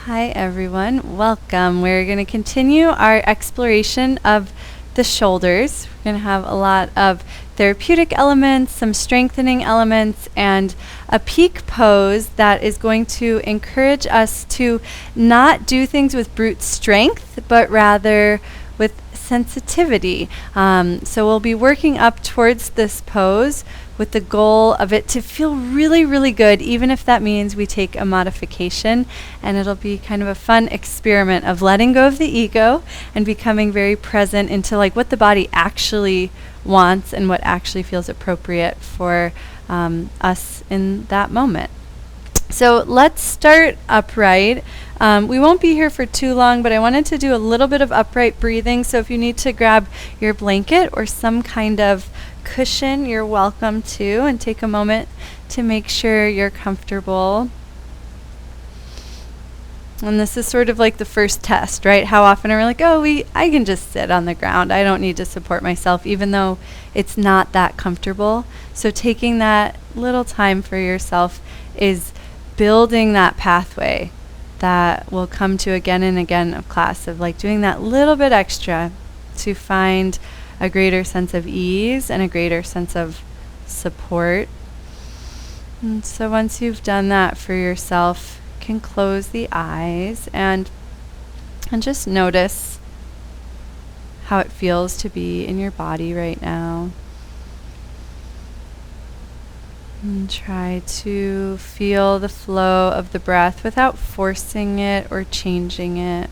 Hi everyone, welcome. We're going to continue our exploration of the shoulders. We're going to have a lot of therapeutic elements, some strengthening elements, and a peak pose that is going to encourage us to not do things with brute strength, but rather with sensitivity. So we'll be working up towards this pose with the goal of it to feel really, really good, even if that means we take a modification. And it'll be kind of a fun experiment of letting go of the ego and becoming very present into like what the body actually wants and what actually feels appropriate for us in that moment. So let's start upright. We won't be here for too long, but I wanted to do a little bit of upright breathing. So if you need to grab your blanket or some kind of cushion, you're welcome to, and take a moment to make sure you're comfortable. And this is sort of like the first test, right? How often are we like, I can just sit on the ground. I don't need to support myself, even though it's not that comfortable. So taking that little time for yourself is building that pathway that will come to again and again of class, of like doing that little bit extra to find a greater sense of ease and a greater sense of support. And so once you've done that for yourself, you can close the eyes and just notice how it feels to be in your body right now. And try to feel the flow of the breath without forcing it or changing it.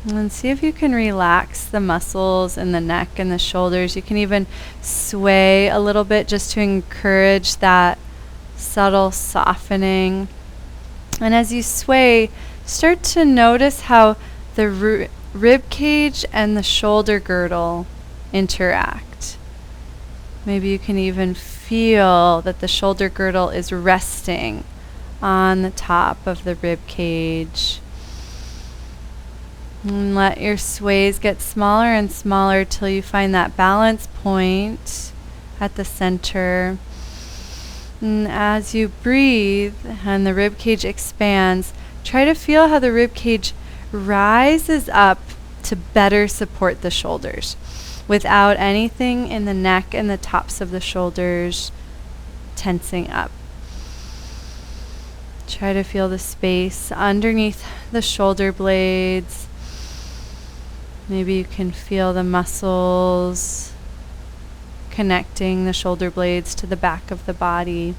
And see if you can relax the muscles in the neck and the shoulders. You can even sway a little bit just to encourage that subtle softening. And as you sway, start to notice how the rib cage and the shoulder girdle interact. Maybe you can even feel that the shoulder girdle is resting on the top of the rib cage. And let your sways get smaller and smaller till you find that balance point at the center. And as you breathe and the rib cage expands, try to feel how the rib cage rises up to better support the shoulders without anything in the neck and the tops of the shoulders tensing up. Try to feel the space underneath the shoulder blades. Maybe you can feel the muscles connecting the shoulder blades to the back of the body.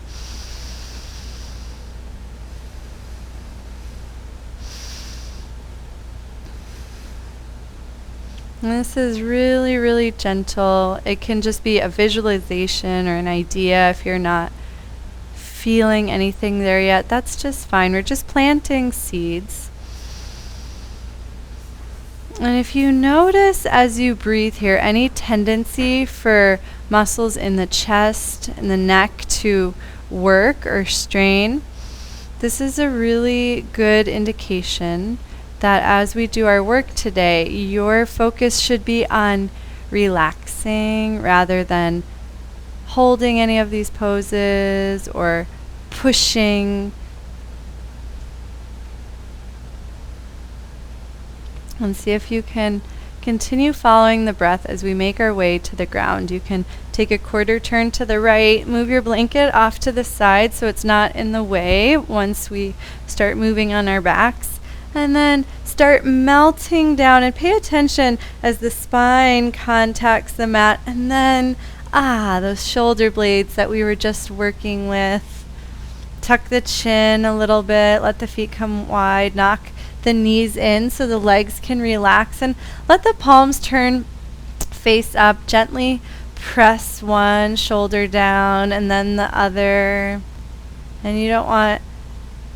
And this is really, really gentle. It can just be a visualization or an idea. If you're not feeling anything there yet, that's just fine. We're just planting seeds. And if you notice as you breathe here any tendency for muscles in the chest and the neck to work or strain, this is a really good indication that as we do our work today, your focus should be on relaxing rather than holding any of these poses or pushing. And see if you can continue following the breath as we make our way to the ground. You can take a quarter turn to the right, move your blanket off to the side so it's not in the way once we start moving on our backs. And then start melting down and pay attention as the spine contacts the mat. And then, those shoulder blades that we were just working with. Tuck the chin a little bit, let the feet come wide, knock the knees in so the legs can relax, and let the palms turn face up. Gently press one shoulder down and then the other. And you don't want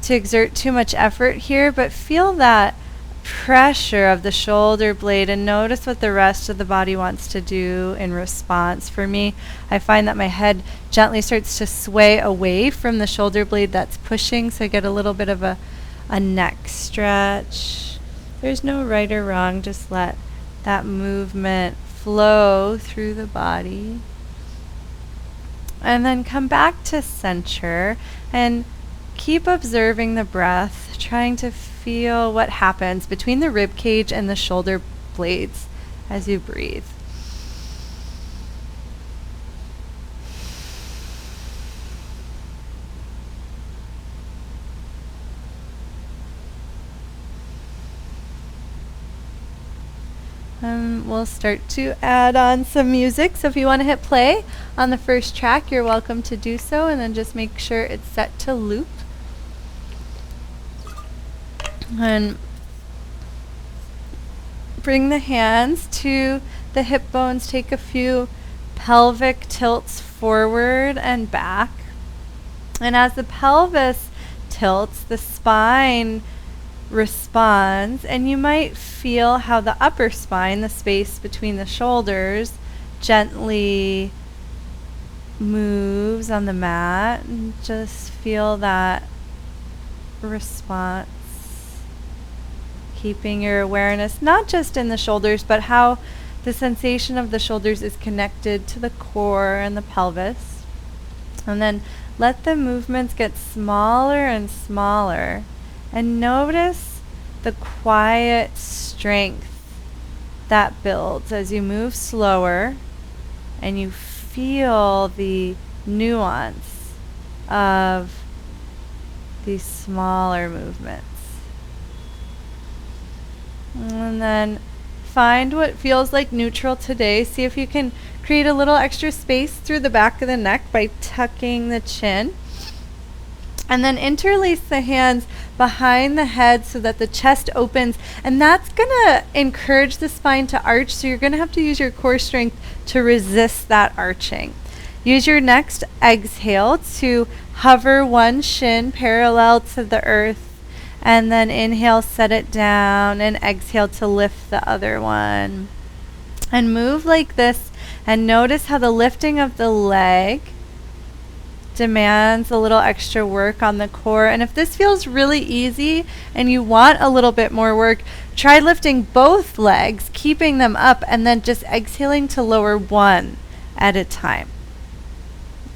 to exert too much effort here, but feel that pressure of the shoulder blade and notice what the rest of the body wants to do in response. For me, I find that my head gently starts to sway away from the shoulder blade that's pushing, so I get a little bit of a neck stretch. There's no right or wrong, just let that movement flow through the body. And then come back to center and keep observing the breath, trying to feel what happens between the rib cage and the shoulder blades as you breathe. We'll start to add on some music. So if you want to hit play on the first track, you're welcome to do so, and then just make sure it's set to loop. And bring the hands to the hip bones. Take a few pelvic tilts forward and back. And as the pelvis tilts, the spine responds, and you might feel how the upper spine, the space between the shoulders, gently moves on the mat, and just feel that response. Keeping your awareness not just in the shoulders, but how the sensation of the shoulders is connected to the core and the pelvis. And then let the movements get smaller and smaller. And notice the quiet strength that builds as you move slower and you feel the nuance of these smaller movements. And then find what feels like neutral today. See if you can create a little extra space through the back of the neck by tucking the chin. And then interlace the hands behind the head so that the chest opens. And that's going to encourage the spine to arch. So you're going to have to use your core strength to resist that arching. Use your next exhale to hover one shin parallel to the earth. And then inhale, set it down. And exhale to lift the other one. And move like this. And notice how the lifting of the leg demands a little extra work on the core. And if this feels really easy and you want a little bit more work, try lifting both legs, keeping them up, and then just exhaling to lower one at a time.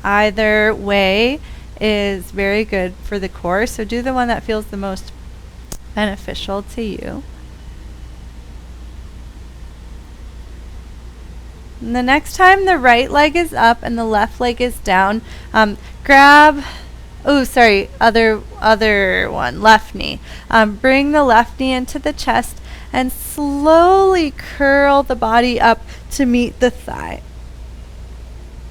Either way is very good for the core, so do the one that feels the most beneficial to you. And the next time the right leg is up and the left leg is down, grab, other one, left knee. Bring the left knee into the chest and slowly curl the body up to meet the thigh.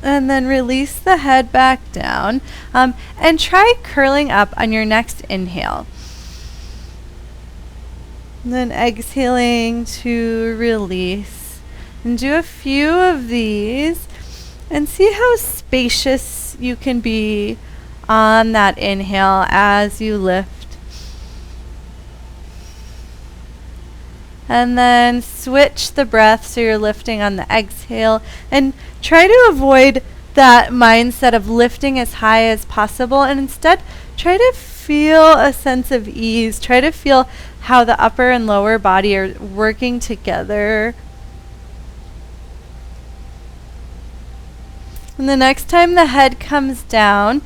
And then release the head back down, and try curling up on your next inhale. And then exhaling to release. And do a few of these and see how spacious you can be on that inhale as you lift. And then switch the breath so you're lifting on the exhale, and try to avoid that mindset of lifting as high as possible, and instead try to feel a sense of ease. Try to feel how the upper and lower body are working together. And the next time the head comes down,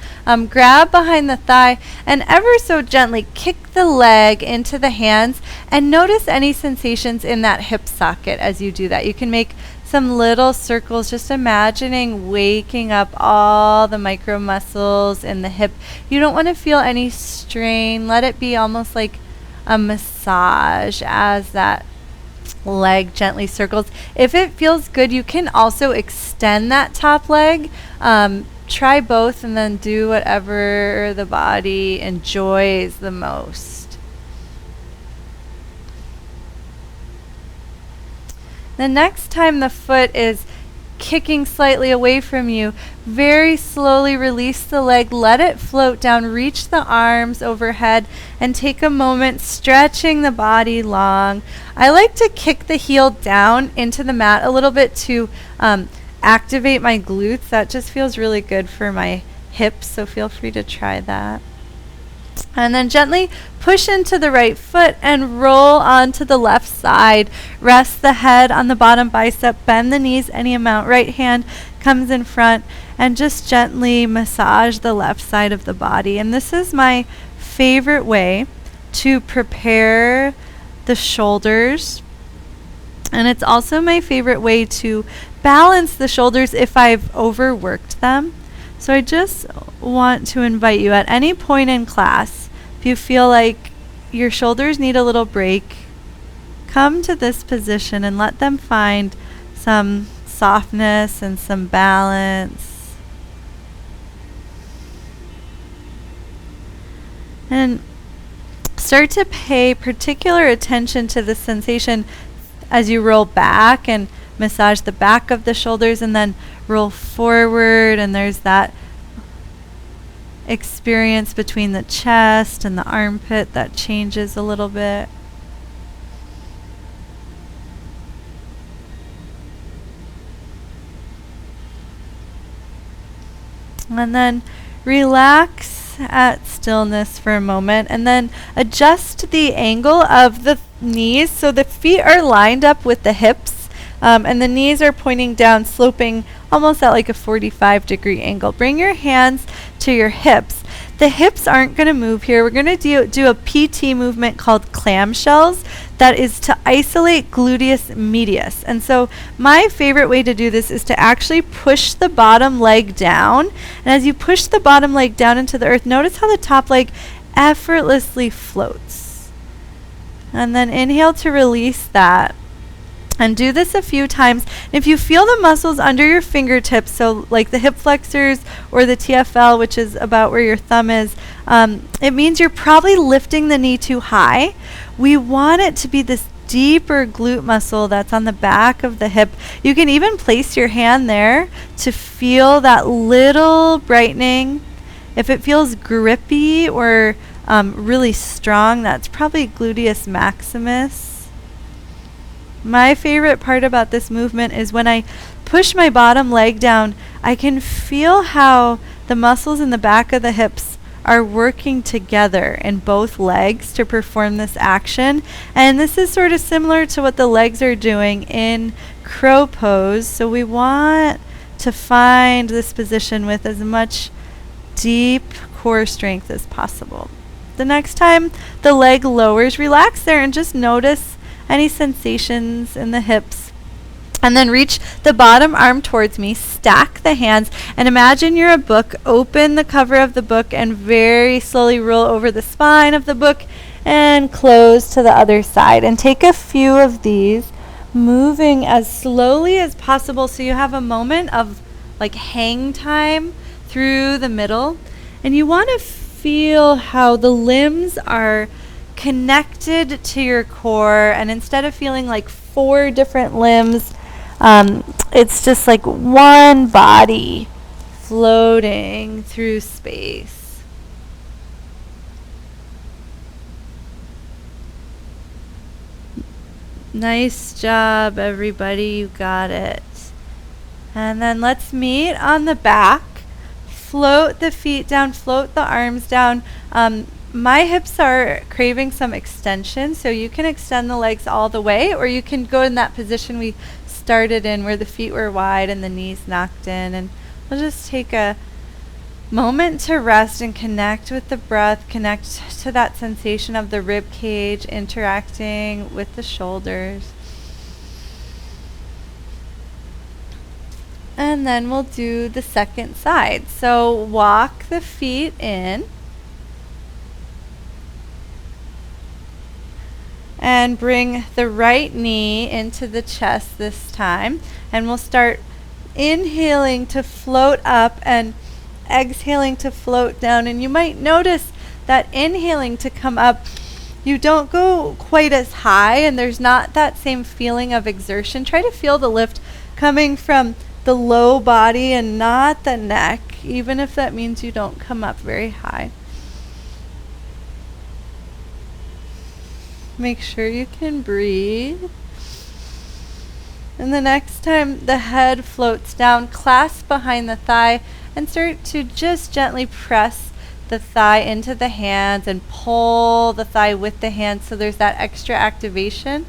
grab behind the thigh and ever so gently kick the leg into the hands, and notice any sensations in that hip socket as you do that. You can make some little circles, just imagining waking up all the micro muscles in the hip. You don't want to feel any strain. Let it be almost like a massage as that leg gently circles. If it feels good, you can also extend that top leg. Try both and then do whatever the body enjoys the most. The next time the foot is kicking slightly away from you, very slowly release the leg, let it float down, reach the arms overhead, and take a moment stretching the body long. I like to kick the heel down into the mat a little bit to activate my glutes. That just feels really good for my hips, so feel free to try that. And then gently push into the right foot and roll onto the left side. Rest the head on the bottom bicep, bend the knees any amount. Right hand comes in front, and just gently massage the left side of the body. And this is my favorite way to prepare the shoulders. And it's also my favorite way to balance the shoulders if I've overworked them. So I just want to invite you at any point in class, if you feel like your shoulders need a little break, come to this position and let them find some softness and some balance. And start to pay particular attention to the sensation as you roll back and massage the back of the shoulders, and then roll forward, and there's that experience between the chest and the armpit that changes a little bit. And then relax at stillness for a moment, and then adjust the angle of the knees so the feet are lined up with the hips, and the knees are pointing down, sloping almost at like a 45-degree angle. Bring your hands to your hips. The hips aren't going to move here. We're going to do a PT movement called clamshells that is to isolate gluteus medius. And so my favorite way to do this is to actually push the bottom leg down. And as you push the bottom leg down into the earth, notice how the top leg effortlessly floats. And then inhale to release that. And do this a few times. If you feel the muscles under your fingertips, so like the hip flexors or the TFL, which is about where your thumb is, it means you're probably lifting the knee too high. We want it to be this deeper glute muscle that's on the back of the hip. You can even place your hand there to feel that little brightening. If it feels grippy or really strong, that's probably gluteus maximus. My favorite part about this movement is when I push my bottom leg down, I can feel how the muscles in the back of the hips are working together in both legs to perform this action. And this is sort of similar to what the legs are doing in crow pose. So we want to find this position with as much deep core strength as possible. The next time the leg lowers, relax there and just notice any sensations in the hips. And then reach the bottom arm towards me, stack the hands, and imagine you're a book. Open the cover of the book and very slowly roll over the spine of the book and close to the other side. And take a few of these, moving as slowly as possible so you have a moment of like hang time through the middle. And you want to feel how the limbs are connected to your core, and instead of feeling like 4 different limbs, it's just like one body floating through space. Nice job, everybody. You got it. And then let's meet on the back. Float the feet down, float the arms down. My hips are craving some extension, so you can extend the legs all the way, or you can go in that position we started in where the feet were wide and the knees knocked in. And we'll just take a moment to rest and connect with the breath, connect to that sensation of the rib cage interacting with the shoulders. And then we'll do the second side. So walk the feet in. And bring the right knee into the chest this time. And we'll start inhaling to float up and exhaling to float down. And you might notice that inhaling to come up, you don't go quite as high and there's not that same feeling of exertion. Try to feel the lift coming from the low body and not the neck, even if that means you don't come up very high. Make sure you can breathe. And the next time the head floats down, clasp behind the thigh and start to just gently press the thigh into the hands and pull the thigh with the hands so there's that extra activation,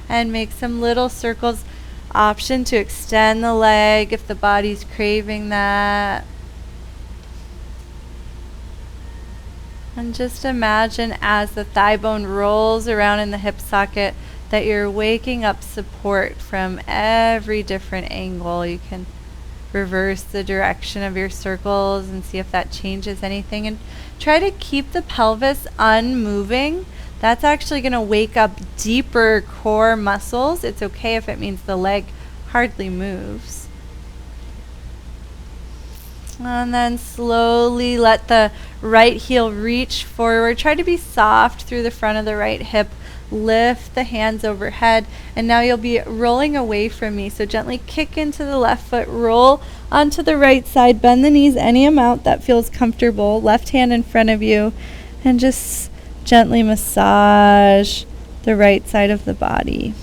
and make some little circles option to extend the leg if the body's craving that. And just imagine as the thigh bone rolls around in the hip socket that you're waking up support from every different angle. You can reverse the direction of your circles and see if that changes anything. And try to keep the pelvis unmoving. That's actually going to wake up deeper core muscles. It's okay if it means the leg hardly moves. And then slowly let the right heel reach forward. Try to be soft through the front of the right hip. Lift the hands overhead, and now you'll be rolling away from me. So gently kick into the left foot, roll onto the right side, bend the knees any amount that feels comfortable. Left hand in front of you, and just gently massage the right side of the body.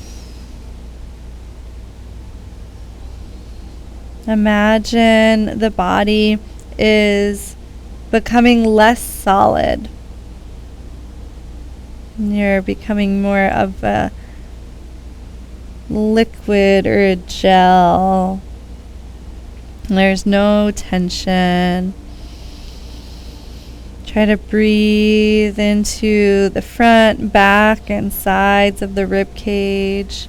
Imagine the body is becoming less solid. You're becoming more of a liquid or a gel. There's no tension. Try to breathe into the front, back, and sides of the rib cage.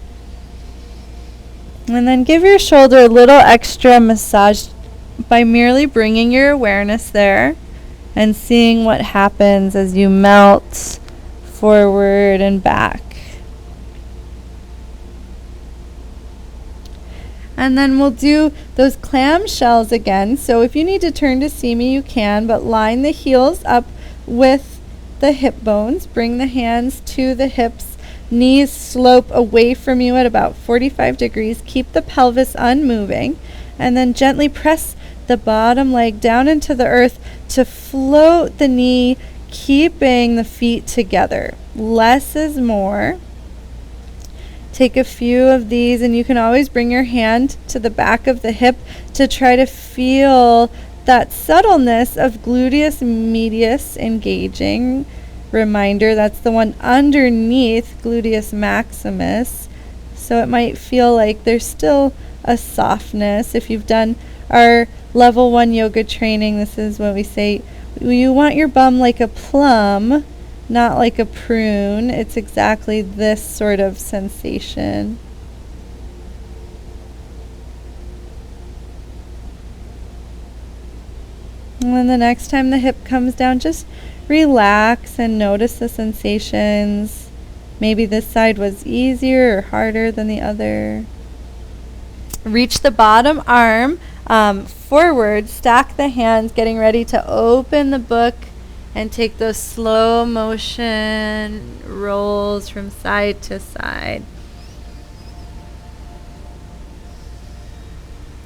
And then give your shoulder a little extra massage by merely bringing your awareness there and seeing what happens as you melt forward and back. And then we'll do those clamshells again. So if you need to turn to see me, you can, but line the heels up with the hip bones. Bring the hands to the hips. Knees slope away from you at about 45 degrees. Keep the pelvis unmoving. And then gently press the bottom leg down into the earth to float the knee, keeping the feet together. Less is more. Take a few of these, and you can always bring your hand to the back of the hip to try to feel that subtleness of gluteus medius engaging. Reminder, that's the one underneath gluteus maximus. So it might feel like there's still a softness. If you've done our level 1 yoga training, this is what we say. You want your bum like a plum, not like a prune. It's exactly this sort of sensation. And then the next time the hip comes down, just relax and notice the sensations. Maybe this side was easier or harder than the other. Reach the bottom arm forward, stack the hands, getting ready to open the book and take those slow motion rolls from side to side.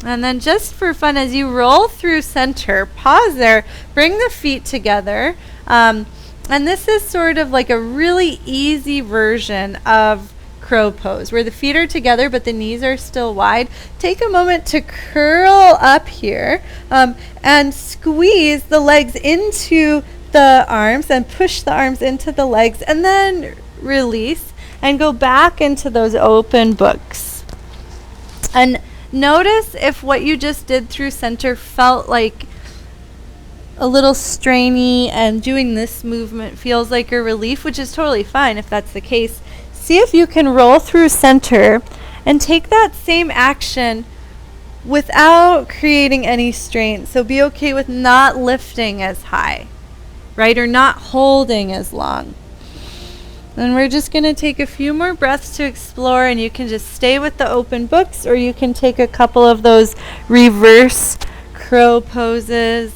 And then just for fun, as you roll through center, pause there, bring the feet together. And this is sort of like a really easy version of crow pose, where the feet are together but the knees are still wide. Take a moment to curl up here and squeeze the legs into the arms and push the arms into the legs, and then release and go back into those open books. And notice if what you just did through center felt like a little strainy, and doing this movement feels like a relief, which is totally fine if that's the case. See if you can roll through center and take that same action without creating any strain. So be okay with not lifting as high, right? Or not holding as long. And we're just going to take a few more breaths to explore, and you can just stay with the open books, or you can take a couple of those reverse crow poses.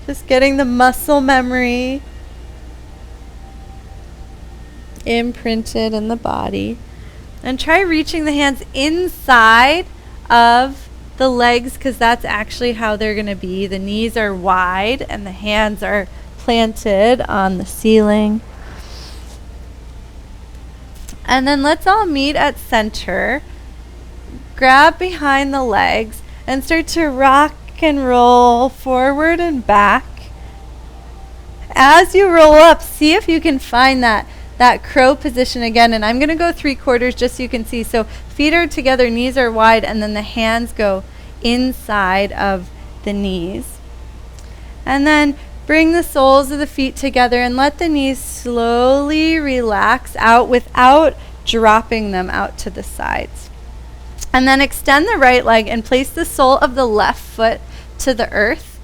Just getting the muscle memory imprinted in the body. And try reaching the hands inside of the legs, because that's actually how they're going to be. The knees are wide and the hands are planted on the ceiling. And then let's all meet at center. Grab behind the legs and start to rock and roll forward and back. As you roll up, see if you can find that that crow position again, and I'm going to go 3/4 just so you can see. So feet are together, knees are wide, and then the hands go inside of the knees. And then bring the soles of the feet together and let the knees slowly relax out without dropping them out to the sides. And then extend the right leg and place the sole of the left foot to the earth.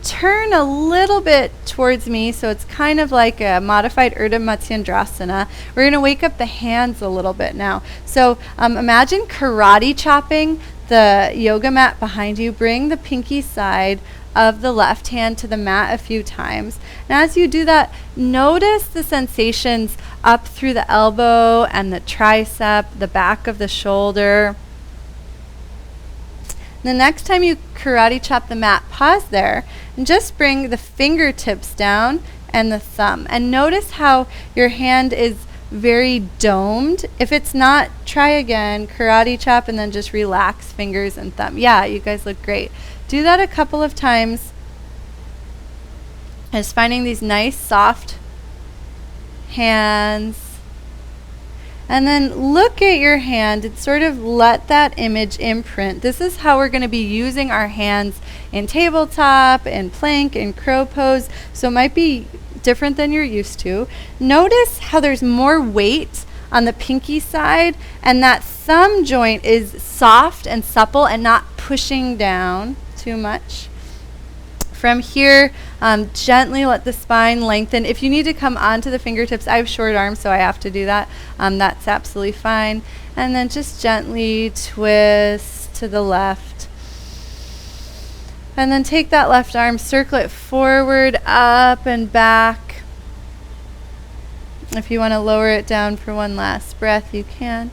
Turn a little bit towards me, so it's kind of like a modified Urdhva Matsyendrasana. We're going to wake up the hands a little bit now. So imagine karate chopping the yoga mat behind you. Bring the pinky side of the left hand to the mat a few times. And as you do that, notice the sensations up through the elbow and the tricep, the back of the shoulder. The next time you karate chop the mat, pause there and just bring the fingertips down and the thumb. And notice how your hand is very domed. If it's not, try again, karate chop, and then just relax fingers and thumb. Yeah, you guys look great. Do that a couple of times. Just finding these nice soft hands. And then look at your hand and sort of let that image imprint. This is how we're going to be using our hands in tabletop, in plank, in crow pose. So it might be different than you're used to. Notice how there's more weight on the pinky side, and that thumb joint is soft and supple and not pushing down too much. From here, gently let the spine lengthen. If you need to come onto the fingertips, I have short arms, so I have to do that. That's absolutely fine. And then just gently twist to the left. And then take that left arm, circle it forward, up and back. If you want to lower it down for one last breath, you can.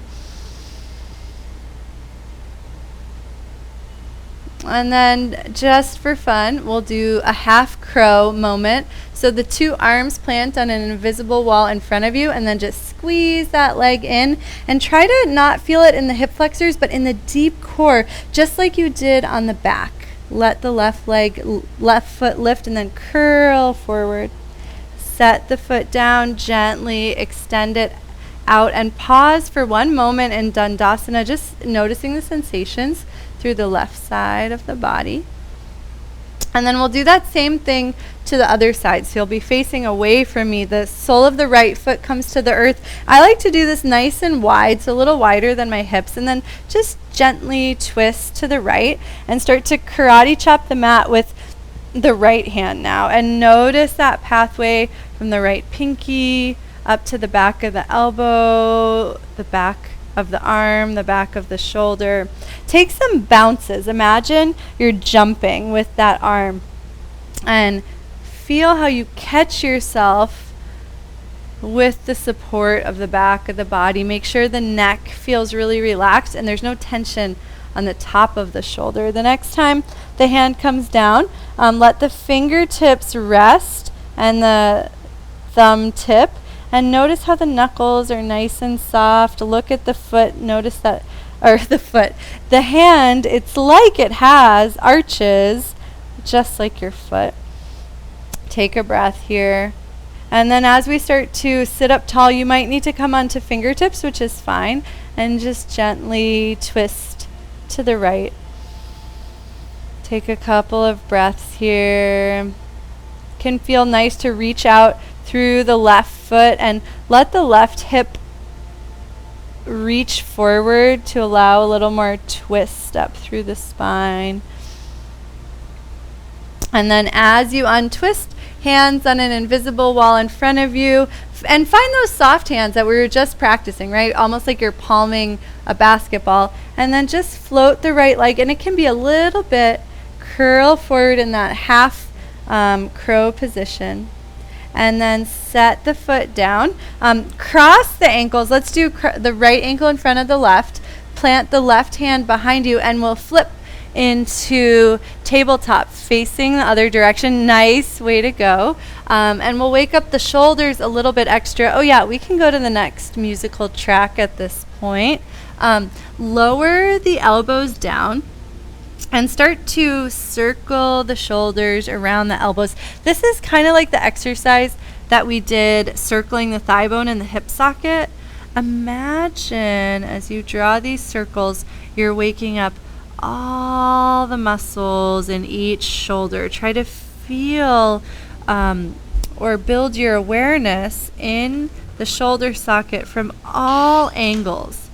And then just for fun, we'll do a half crow moment. So the two arms plant on an invisible wall in front of you, and then just squeeze that leg in and try to not feel it in the hip flexors, but in the deep core, just like you did on the back. Let the left foot lift and then curl forward. Set the foot down, gently extend it out and pause for one moment in Dandasana, just noticing the sensations through the left side of the body. And then we'll do that same thing to the other side. So you'll be facing away from me. The sole of the right foot comes to the earth. I like to do this nice and wide, so a little wider than my hips, and then just gently twist to the right and start to karate chop the mat with the right hand now. And notice that pathway from the right pinky up to the back of the elbow, the back of the arm, the back of the shoulder. Take some bounces. Imagine you're jumping with that arm and feel how you catch yourself with the support of the back of the body. Make sure the neck feels really relaxed and there's no tension on the top of the shoulder. The next time the hand comes down, let the fingertips rest and the thumb tip. And notice how the knuckles are nice and soft. Look at the foot. Notice that, or the hand, it's like it has arches, just like your foot. Take a breath here. And then as we start to sit up tall, you might need to come onto fingertips, which is fine, and just gently twist to the right. Take a couple of breaths here. Can feel nice to reach out through the left foot and let the left hip reach forward to allow a little more twist up through the spine. And then as you untwist, hands on an invisible wall in front of you, and find those soft hands that we were just practicing, right? Almost like you're palming a basketball. And then just float the right leg, and it can be a little bit curl forward in that half crow position. And then set the foot down. Cross the ankles. Let's do the right ankle in front of the left. Plant the left hand behind you, and we'll flip into tabletop, facing the other direction. Nice, way to go. And we'll wake up the shoulders a little bit extra. Oh yeah, we can go to the next musical track at this point. Lower the elbows down and start to circle the shoulders around the elbows. This is kind of like the exercise that we did circling the thigh bone and the hip socket, imagine as you draw these circles, you're waking up all the muscles in each shoulder. Try to feel or build your awareness in the shoulder socket from all angles.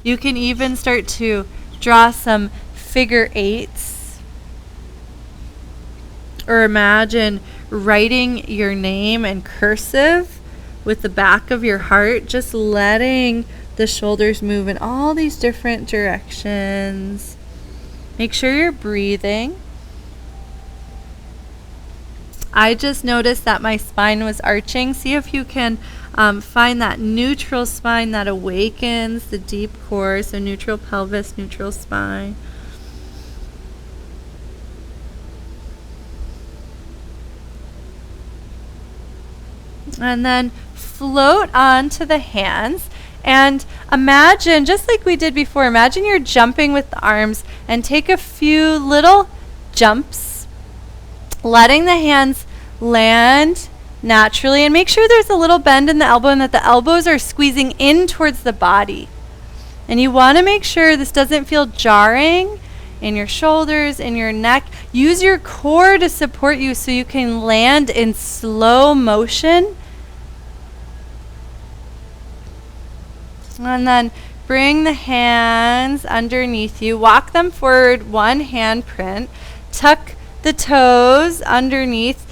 You can even start to draw some figure eights, or imagine writing your name in cursive with the back of your heart, just letting the shoulders move in all these different directions. Make sure you're breathing. I just noticed that my spine was arching. See if you can find that neutral spine that awakens the deep core. So neutral pelvis, neutral spine. And then float onto the hands. And imagine, just like we did before, imagine you're jumping with the arms, and take a few little jumps, letting the hands land naturally, and make sure there's a little bend in the elbow and that the elbows are squeezing in towards the body. And you want to make sure this doesn't feel jarring in your shoulders, in your neck. Use your core to support you so you can land in slow motion. And then bring the hands underneath you. Walk them forward, one hand print. Tuck the toes underneath.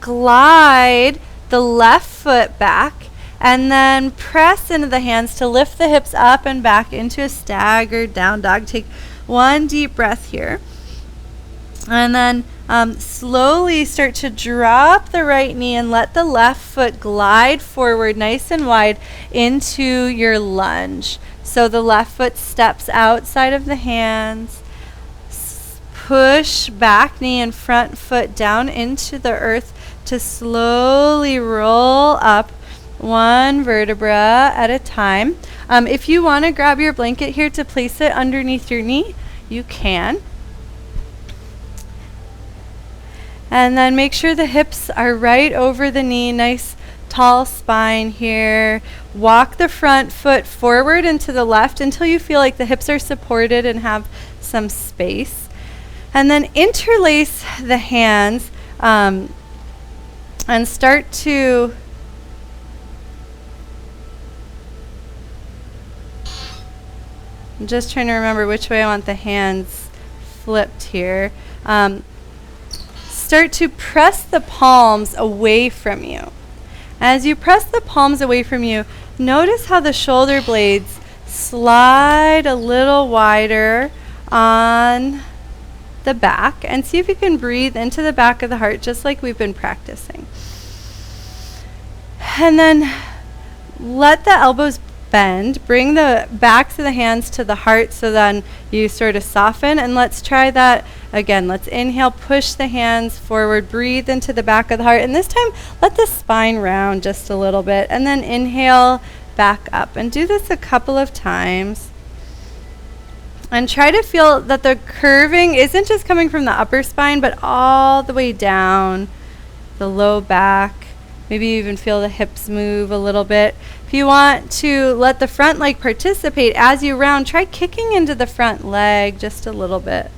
Glide the left foot back. And then press into the hands to lift the hips up and back into a staggered down dog. Take one deep breath here. And then slowly start to drop the right knee and let the left foot glide forward nice and wide into your lunge. So the left foot steps outside of the hands. Push back knee and front foot down into the earth to slowly roll up one vertebra at a time. If you want to grab your blanket here to place it underneath your knee, you can. And then make sure the hips are right over the knee, nice tall spine here. Walk the front foot forward and to the left until you feel like the hips are supported and have some space. And then interlace the hands and start to I'm just trying to remember which way I want the hands flipped here. Start to press the palms away from you. As you press the palms away from you, notice how the shoulder blades slide a little wider on the back, and see if you can breathe into the back of the heart just like we've been practicing. And then let the elbows bend. Bring the backs of the hands to the heart so then you sort of soften. And let's try that again. Let's inhale, push the hands forward, breathe into the back of the heart. And this time, let the spine round just a little bit. And then inhale, back up. And do this a couple of times. And try to feel that the curving isn't just coming from the upper spine, but all the way down the low back. Maybe you even feel the hips move a little bit. If you want to let the front leg participate as you round, try kicking into the front leg just a little bit.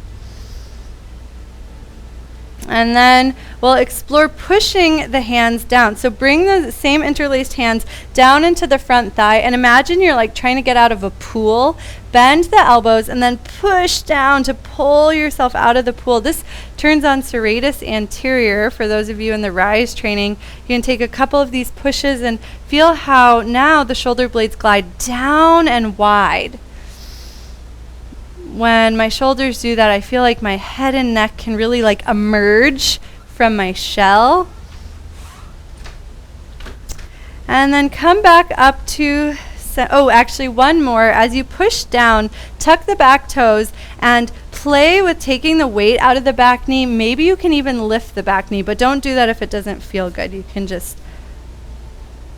And then we'll explore pushing the hands down. So bring the same interlaced hands down into the front thigh, and imagine you're like trying to get out of a pool. Bend the elbows and then push down to pull yourself out of the pool. This turns on serratus anterior. For those of you in the rise training, you can take a couple of these pushes and feel how now the shoulder blades glide down and wide. When my shoulders do that, I feel like my head and neck can really like emerge from my shell. And then come back up to, actually one more. As you push down, tuck the back toes and play with taking the weight out of the back knee. Maybe you can even lift the back knee, but don't do that if it doesn't feel good. You can just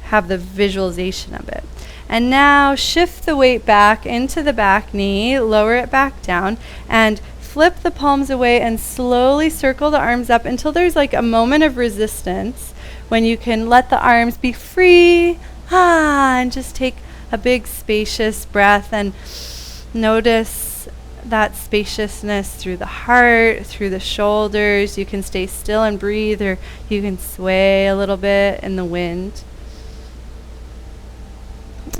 have the visualization of it. And now shift the weight back into the back knee, lower it back down, and flip the palms away and slowly circle the arms up until there's like a moment of resistance when you can let the arms be free, and just take a big spacious breath and notice that spaciousness through the heart, through the shoulders. You can stay still and breathe, or you can sway a little bit in the wind.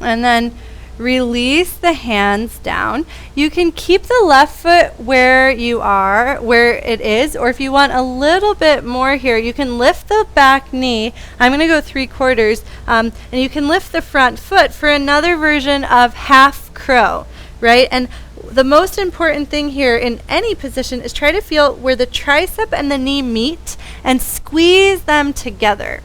And then release the hands down. You can keep the left foot where it is, or if you want a little bit more here, you can lift the back knee. I'm going to go 3/4, and you can lift the front foot for another version of half crow, right? And the most important thing here in any position is try to feel where the tricep and the knee meet and squeeze them together.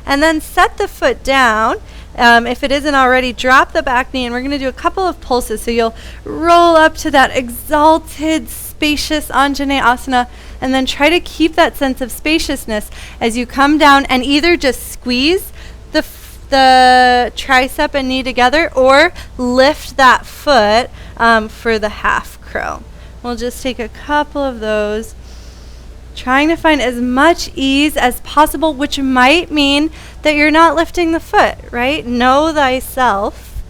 And then set the foot down. If it isn't already, drop the back knee, and we're going to do a couple of pulses. So you'll roll up to that exalted, spacious Anjaneyasana, and then try to keep that sense of spaciousness as you come down, and either just squeeze the tricep and knee together, or lift that foot for the half crow. We'll just take a couple of those, trying to find as much ease as possible, which might mean that you're not lifting the foot, right? Know thyself.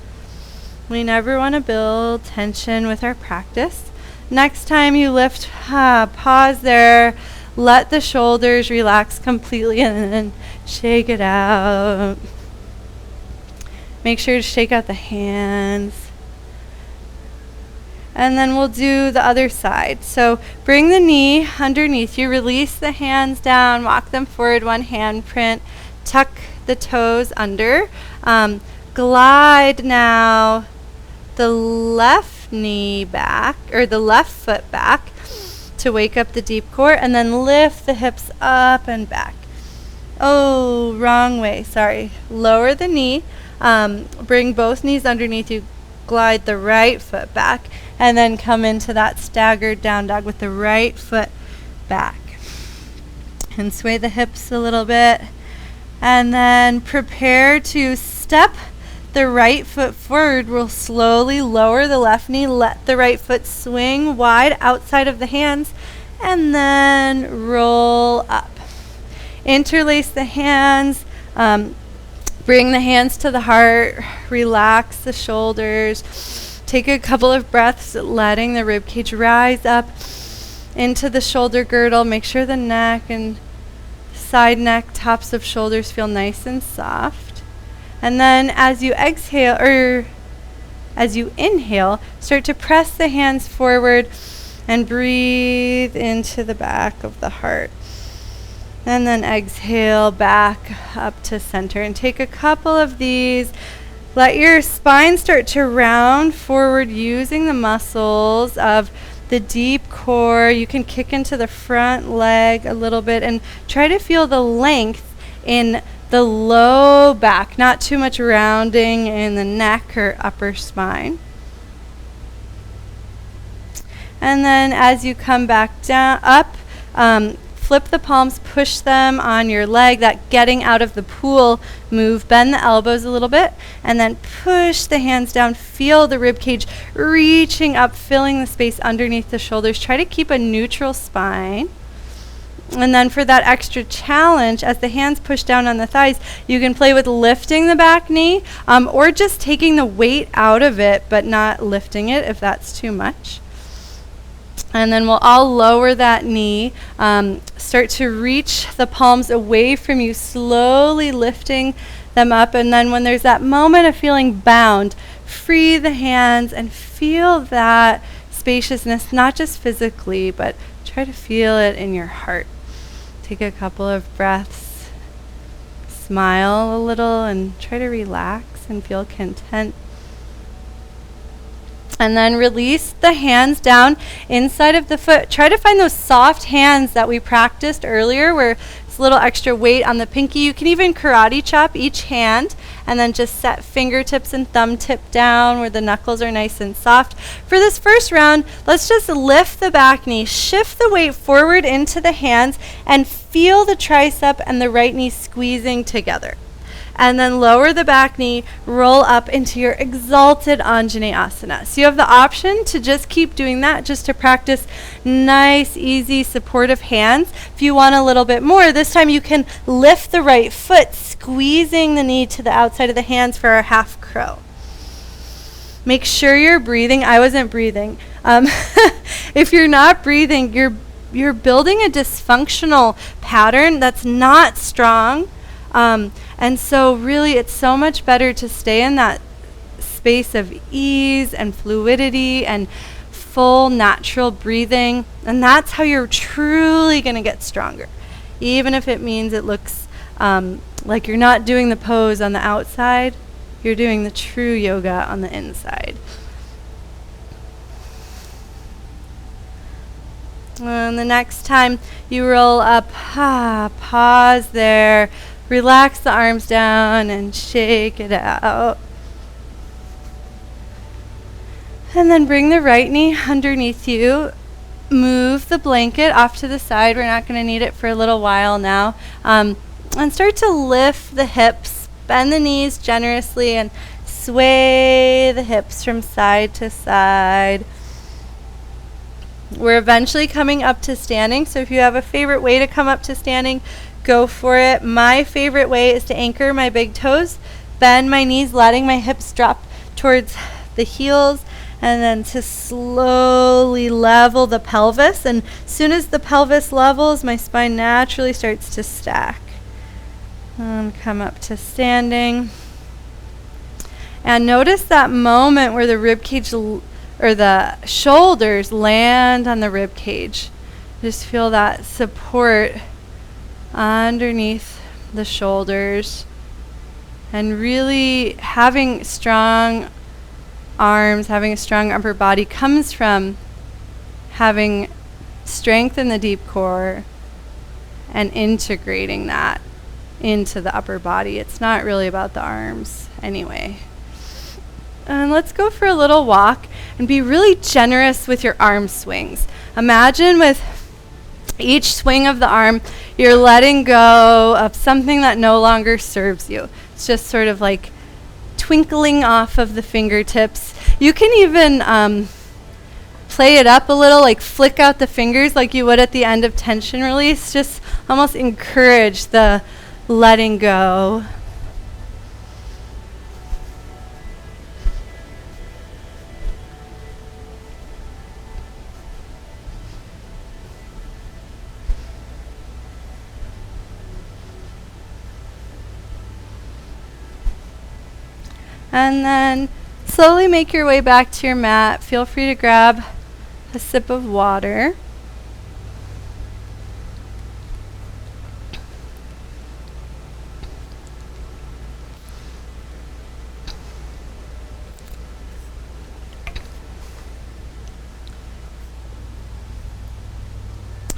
We never want to build tension with our practice. Next time you lift, pause there, let the shoulders relax completely, and then shake it out. Make sure to shake out the hands. And then we'll do the other side. So bring the knee underneath you, release the hands down, walk them forward, one hand print, tuck the toes under. Glide now the left knee back, or the left foot back, to wake up the deep core, and then lift the hips up and back. Oh, wrong way, sorry. Lower the knee, bring both knees underneath you, glide the right foot back, and then come into that staggered down dog with the right foot back. And sway the hips a little bit. And then prepare to step the right foot forward. We'll slowly lower the left knee, let the right foot swing wide outside of the hands, and then roll up. Interlace the hands, bring the hands to the heart, relax the shoulders. Take a couple of breaths, letting the rib cage rise up into the shoulder girdle. Make sure the neck and side neck, tops of shoulders feel nice and soft. And then as you exhale, or as you inhale, start to press the hands forward and breathe into the back of the heart. And then exhale back up to center, and take a couple of these. Let your spine start to round forward using the muscles of the deep core. You can kick into the front leg a little bit and try to feel the length in the low back, not too much rounding in the neck or upper spine. And then as you come back down, up, flip the palms, push them on your leg, that getting out of the pool move. Bend the elbows a little bit, and then push the hands down. Feel the rib cage reaching up, filling the space underneath the shoulders. Try to keep a neutral spine. And then for that extra challenge, as the hands push down on the thighs, you can play with lifting the back knee, or just taking the weight out of it, but not lifting it if that's too much. And then we'll all lower that knee, start to reach the palms away from you, slowly lifting them up. And then when there's that moment of feeling bound, free the hands and feel that spaciousness, not just physically, but try to feel it in your heart. Take a couple of breaths, smile a little, and try to relax and feel content. And then release the hands down inside of the foot. Try to find those soft hands that we practiced earlier, where it's a little extra weight on the pinky. You can even karate chop each hand, and then just set fingertips and thumb tip down where the knuckles are nice and soft. For this first round, let's just lift the back knee, shift the weight forward into the hands, and feel the tricep and the right knee squeezing together. And then lower the back knee, roll up into your exalted Anjaneyasana. So you have the option to just keep doing that, just to practice nice, easy, supportive hands. If you want a little bit more, this time you can lift the right foot, squeezing the knee to the outside of the hands for our half crow. Make sure you're breathing. I wasn't breathing. If you're not breathing, you're building a dysfunctional pattern that's not strong. And so really it's so much better to stay in that space of ease and fluidity and full natural breathing. And that's how you're truly going to get stronger. Even if it means it looks like you're not doing the pose on the outside, you're doing the true yoga on the inside. And the next time you roll up, pause there, relax the arms down and shake it out. And then bring the right knee underneath you. Move the blanket off to the side. We're not going to need it for a little while now. And start to lift the hips. Bend the knees generously and sway the hips from side to side. We're eventually coming up to standing, so if you have a favorite way to come up to standing, go for it. My favorite way is to anchor my big toes, bend my knees, letting my hips drop towards the heels, and then to slowly level the pelvis. And as soon as the pelvis levels, my spine naturally starts to stack. And come up to standing. And notice that moment where the rib cage or the shoulders land on the rib cage. Just feel that support underneath the shoulders. And really having strong arms, having a strong upper body comes from having strength in the deep core and integrating that into the upper body. It's not really about the arms anyway. And let's go for a little walk and be really generous with your arm swings. Imagine with each swing of the arm, you're letting go of something that no longer serves you. It's just sort of like twinkling off of the fingertips. You can even play it up a little, like flick out the fingers like you would at the end of tension release. Just almost encourage the letting go. And then slowly make your way back to your mat. Feel free to grab a sip of water.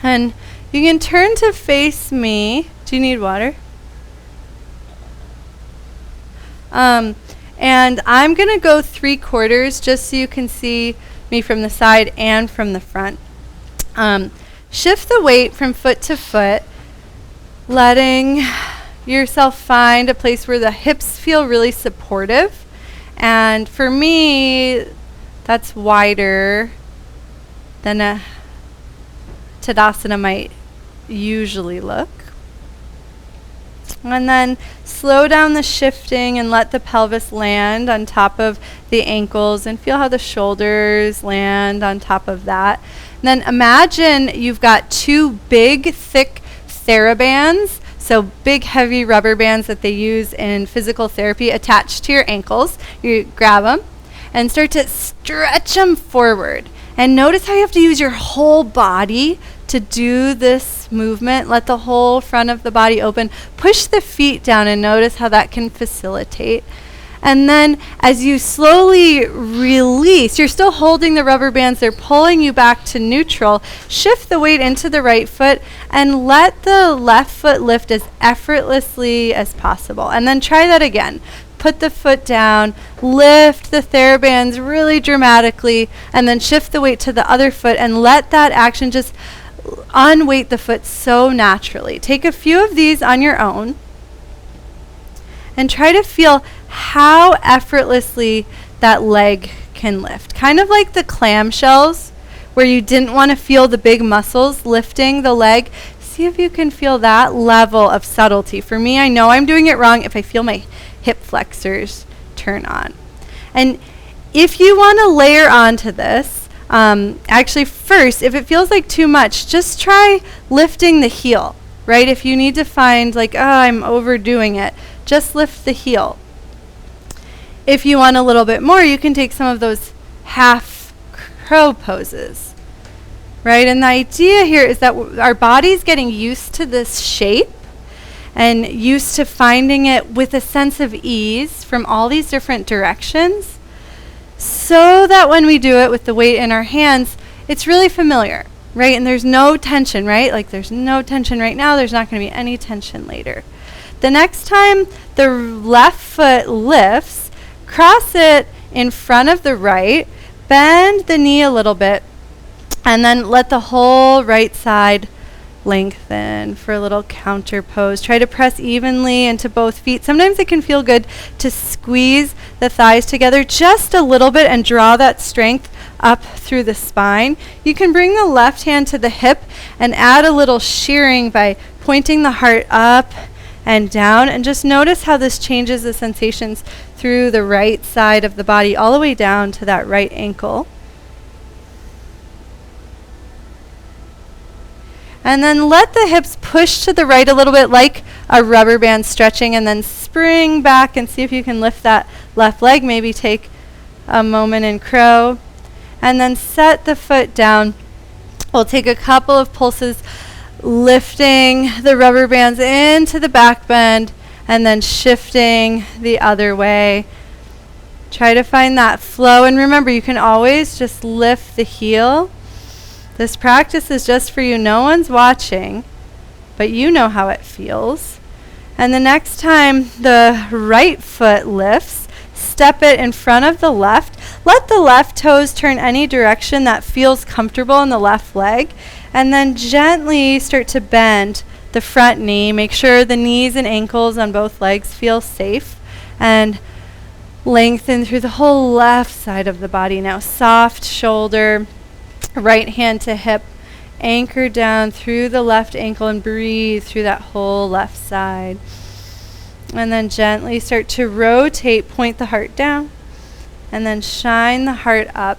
And you can turn to face me. Do you need water? And I'm going to go 3/4 just so you can see me from the side and from the front. Shift the weight from foot to foot, letting yourself find a place where the hips feel really supportive. And for me, that's wider than a Tadasana might usually look. And then slow down the shifting and let the pelvis land on top of the ankles and feel how the shoulders land on top of that. And then imagine you've got two big, thick TheraBands, so big, heavy rubber bands that they use in physical therapy attached to your ankles. You grab them and start to stretch them forward. And notice how you have to use your whole body to do this movement. Let the whole front of the body open. Push the feet down and notice how that can facilitate. And then as you slowly release, you're still holding the rubber bands. They're pulling you back to neutral. Shift the weight into the right foot and let the left foot lift as effortlessly as possible. And then try that again. Put the foot down, lift the TheraBands really dramatically, and then shift the weight to the other foot and let that action just unweight the foot so naturally. Take a few of these on your own. and try to feel how effortlessly that leg can lift. Kind of like the clamshells where you didn't want to feel the big muscles lifting the leg. See if you can feel that level of subtlety. For me, I know I'm doing it wrong if I feel my hip flexors turn on. And if you want to layer onto this, actually first, if it feels like too much, just try lifting the heel, right? If you need to find like, oh, I'm overdoing it, just lift the heel. If you want a little bit more, you can take some of those half crow poses, right? And the idea here is that our body's getting used to this shape and used to finding it with a sense of ease from all these different directions, so that when we do it with the weight in our hands, it's really familiar, right? And there's no tension, right? Like there's no tension right now, there's not going to be any tension later. The next time the left foot lifts, cross it in front of the right, bend the knee a little bit, and then let the whole right side lengthen for a little counter pose. Try to press evenly into both feet. Sometimes it can feel good to squeeze the thighs together just a little bit and draw that strength up through the spine. You can bring the left hand to the hip and add a little shearing by pointing the heart up and down, and just notice how this changes the sensations through the right side of the body all the way down to that right ankle. And then let the hips push to the right a little bit like a rubber band stretching, and then spring back and see if you can lift that left leg. Maybe take a moment in crow and then set the foot down. We'll take a couple of pulses lifting the rubber bands into the back bend and then shifting the other way. Try to find that flow, and remember, you can always just lift the heel. This practice is just for you. No one's watching, but you know how it feels. And the next time the right foot lifts, step it in front of the left. Let the left toes turn any direction that feels comfortable in the left leg, and then gently start to bend the front knee. Make sure the knees and ankles on both legs feel safe, and lengthen through the whole left side of the body. Now soft shoulder, right hand to hip, anchor down through the left ankle and breathe through that whole left side. And then gently start to rotate, point the heart down, and then shine the heart up.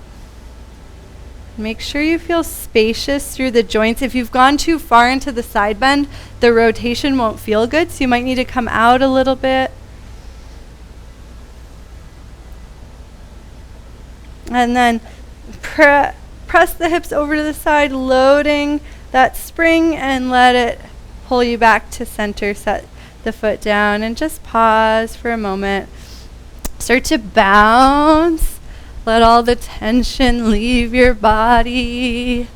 Make sure you feel spacious through the joints. If you've gone too far into the side bend, the rotation won't feel good, so you might need to come out a little bit. And then press the hips over to the side, loading that spring, and let it pull you back to center. Set the foot down and just pause for a moment. Start to bounce. Let all the tension leave your body.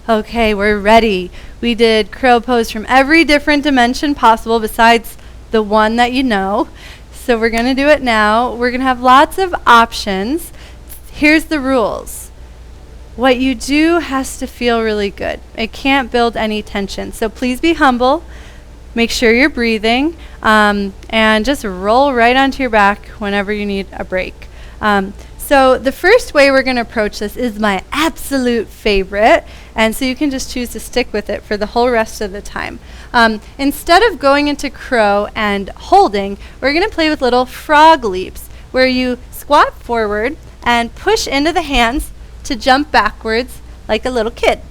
Okay, we're ready. We did crow pose from every different dimension possible besides the one that you know. So we're going to do it now. We're going to have lots of options. Here's the rules. What you do has to feel really good. It can't build any tension. So please be humble. Make sure you're breathing, and just roll right onto your back whenever you need a break. So the first way we're going to approach this is my absolute favorite, and so you can just choose to stick with it for the whole rest of the time. Instead of going into crow and holding, we're going to play with little frog leaps, where you squat forward and push into the hands to jump backwards like a little kid.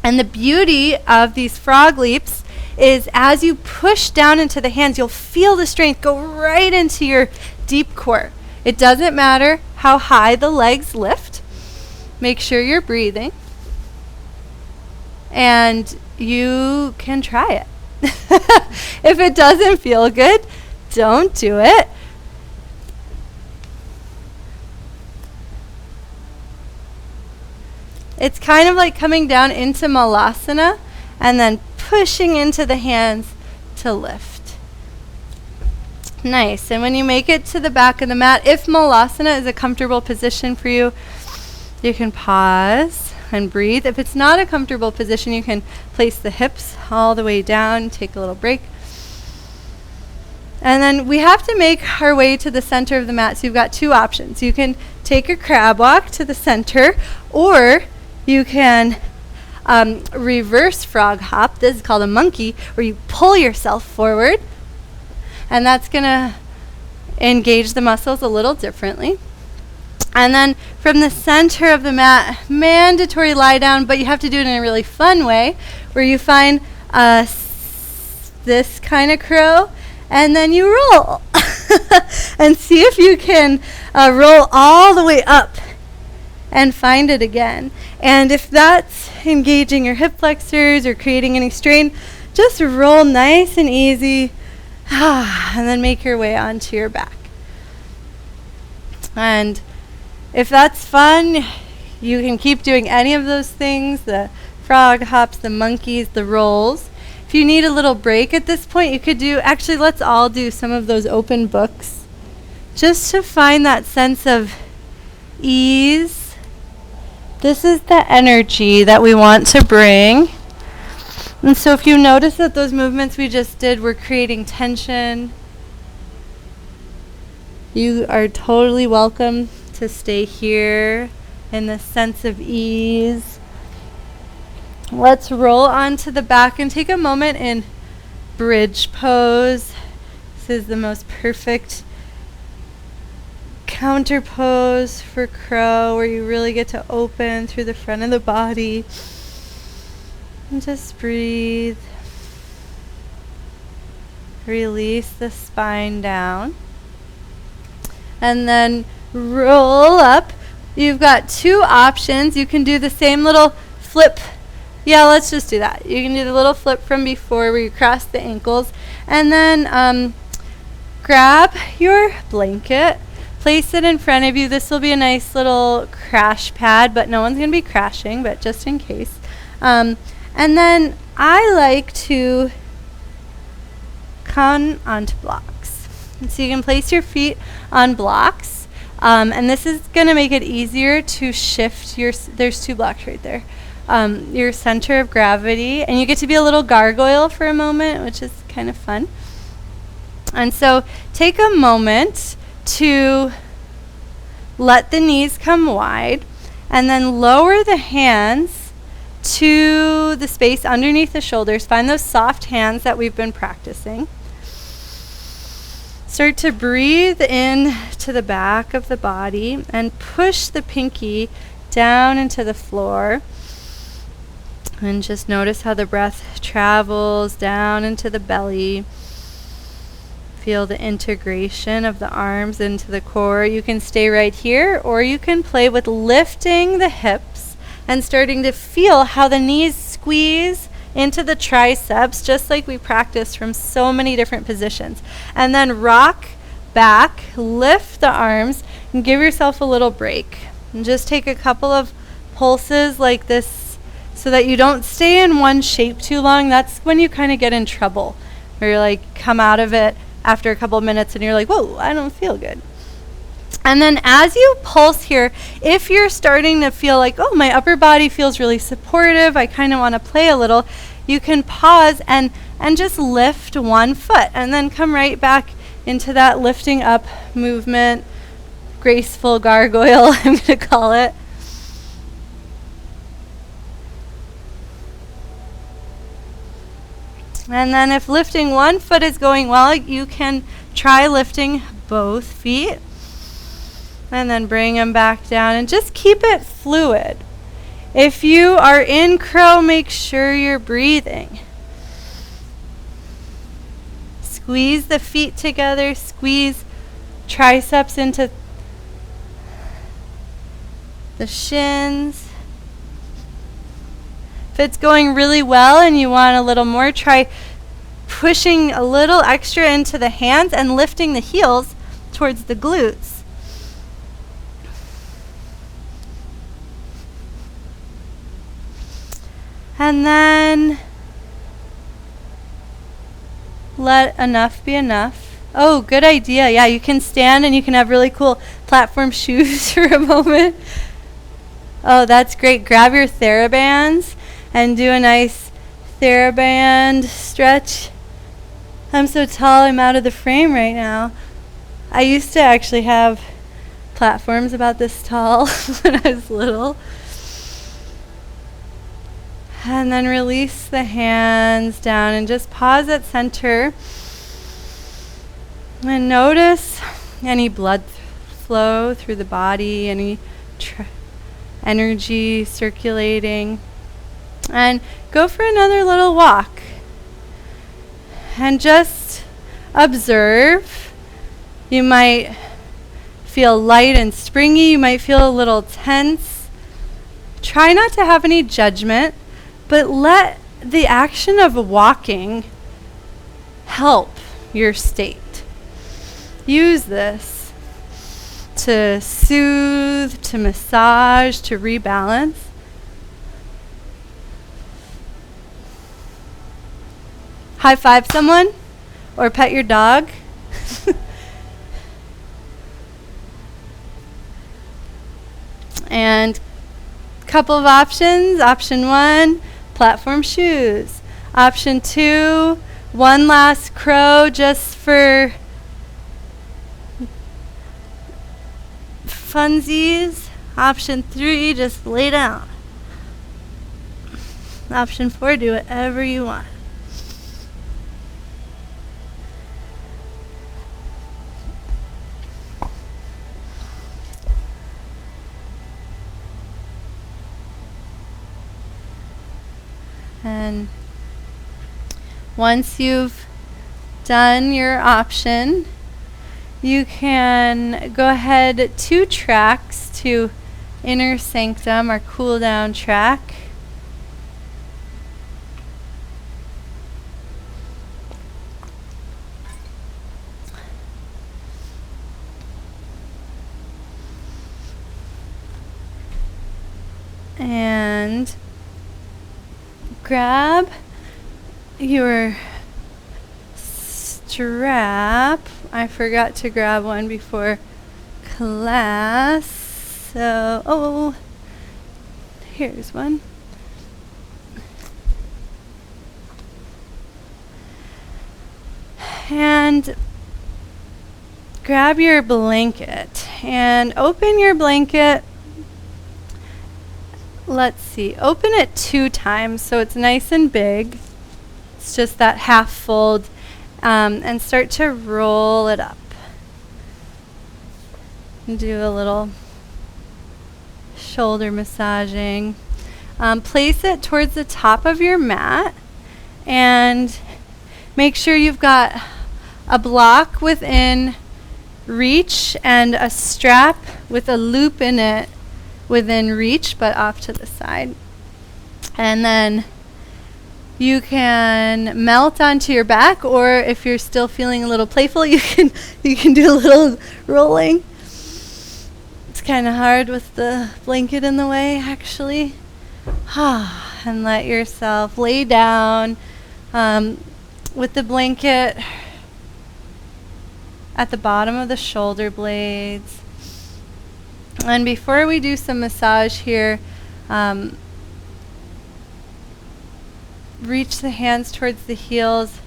And the beauty of these frog leaps is as you push down into the hands, you'll feel the strength go right into your deep core. It doesn't matter how high the legs lift. Make sure you're breathing. And you can try it. If it doesn't feel good, don't do it. It's kind of like coming down into Malasana and then pushing into the hands to lift. Nice. And when you make it to the back of the mat, if Malasana is a comfortable position for you, you can pause and breathe. If it's not a comfortable position, you can place the hips all the way down, take a little break. And then we have to make our way to the center of the mat. So you've got two options. You can take a crab walk to the center, or you can reverse frog hop. This is called a monkey, where you pull yourself forward. And that's going to engage the muscles a little differently. And then from the center of the mat, mandatory lie down, but you have to do it in a really fun way, where you find this kind of crow, and then you roll. And see if you can roll all the way up and find it again. And if that's engaging your hip flexors or creating any strain, just roll nice and easy, and then make your way onto your back. And if that's fun, you can keep doing any of those things, the frog hops, the monkeys, the rolls. If you need a little break at this point, you could do, actually let's all do some of those open books, just to find that sense of ease. This is the energy that we want to bring. And so if you notice that those movements we just did were creating tension, you are totally welcome to stay here in this sense of ease. Let's roll onto the back and take a moment in bridge pose. This is the most perfect counter pose for crow, where you really get to open through the front of the body. And just breathe. Release the spine down. And then roll up. You've got two options. You can do the same little flip. Yeah, let's just do that. You can do the little flip from before, where you cross the ankles. And then grab your blanket. Place it in front of you. This will be a nice little crash pad, but no one's going to be crashing, but just in case. And then I like to come onto blocks. And so you can place your feet on blocks. And this is going to make it easier to shift there's two blocks right there. Your center of gravity. And you get to be a little gargoyle for a moment, which is kind of fun. And so take a moment to let the knees come wide, and then lower the hands to the space underneath the shoulders. Find those soft hands that we've been practicing. Start to breathe in to the back of the body and push the pinky down into the floor. And just notice how the breath travels down into the belly. Feel the integration of the arms into the core. You can stay right here, or you can play with lifting the hips and starting to feel how the knees squeeze into the triceps, just like we practiced from so many different positions. And then rock back, lift the arms, and give yourself a little break. And just take a couple of pulses like this so that you don't stay in one shape too long. That's when you kind of get in trouble, where you're like, come out of it after a couple of minutes and you're like, whoa, I don't feel good. And then as you pulse here, if you're starting to feel like, oh, my upper body feels really supportive, I kind of want to play a little, you can pause and just lift one foot and then come right back into that lifting up movement, graceful gargoyle, I'm going to call it. And then if lifting one foot is going well, you can try lifting both feet. And then bring them back down and just keep it fluid. If you are in crow, make sure you're breathing. Squeeze the feet together, squeeze triceps into the shins. If it's going really well and you want a little more, try pushing a little extra into the hands and lifting the heels towards the glutes. And then let enough be enough. Oh, good idea. Yeah, you can stand and you can have really cool platform shoes for a moment. Oh, that's great. Grab your TheraBands and do a nice TheraBand stretch. I'm so tall, I'm out of the frame right now. I used to actually have platforms about this tall when I was little. And then release the hands down and just pause at center. And notice any blood flow through the body, any energy circulating. And go for another little walk. And just observe. You might feel light and springy. You might feel a little tense. Try not to have any judgment, but let the action of walking help your state. Use this to soothe, to massage, to rebalance. High five someone or pet your dog. And couple of options. Option 1, platform shoes. Option 2, one last crow just for funsies. Option 3, just lay down. Option 4, do whatever you want. And once you've done your option, you can go ahead 2 tracks to Inner Sanctum, our cool down track. And grab your strap. I forgot to grab one before class. So, here's one. And grab your blanket and open your blanket. Let's see, open it 2 times so it's nice and big. It's just that half fold, and start to roll it up. And do a little shoulder massaging. Place it towards the top of your mat and make sure you've got a block within reach and a strap with a loop in it within reach but off to the side. And then you can melt onto your back, or if you're still feeling a little playful, you can do a little rolling. It's kind of hard with the blanket in the way, actually. And let yourself lay down with the blanket at the bottom of the shoulder blades. And before we do some massage here, reach the hands towards the heels.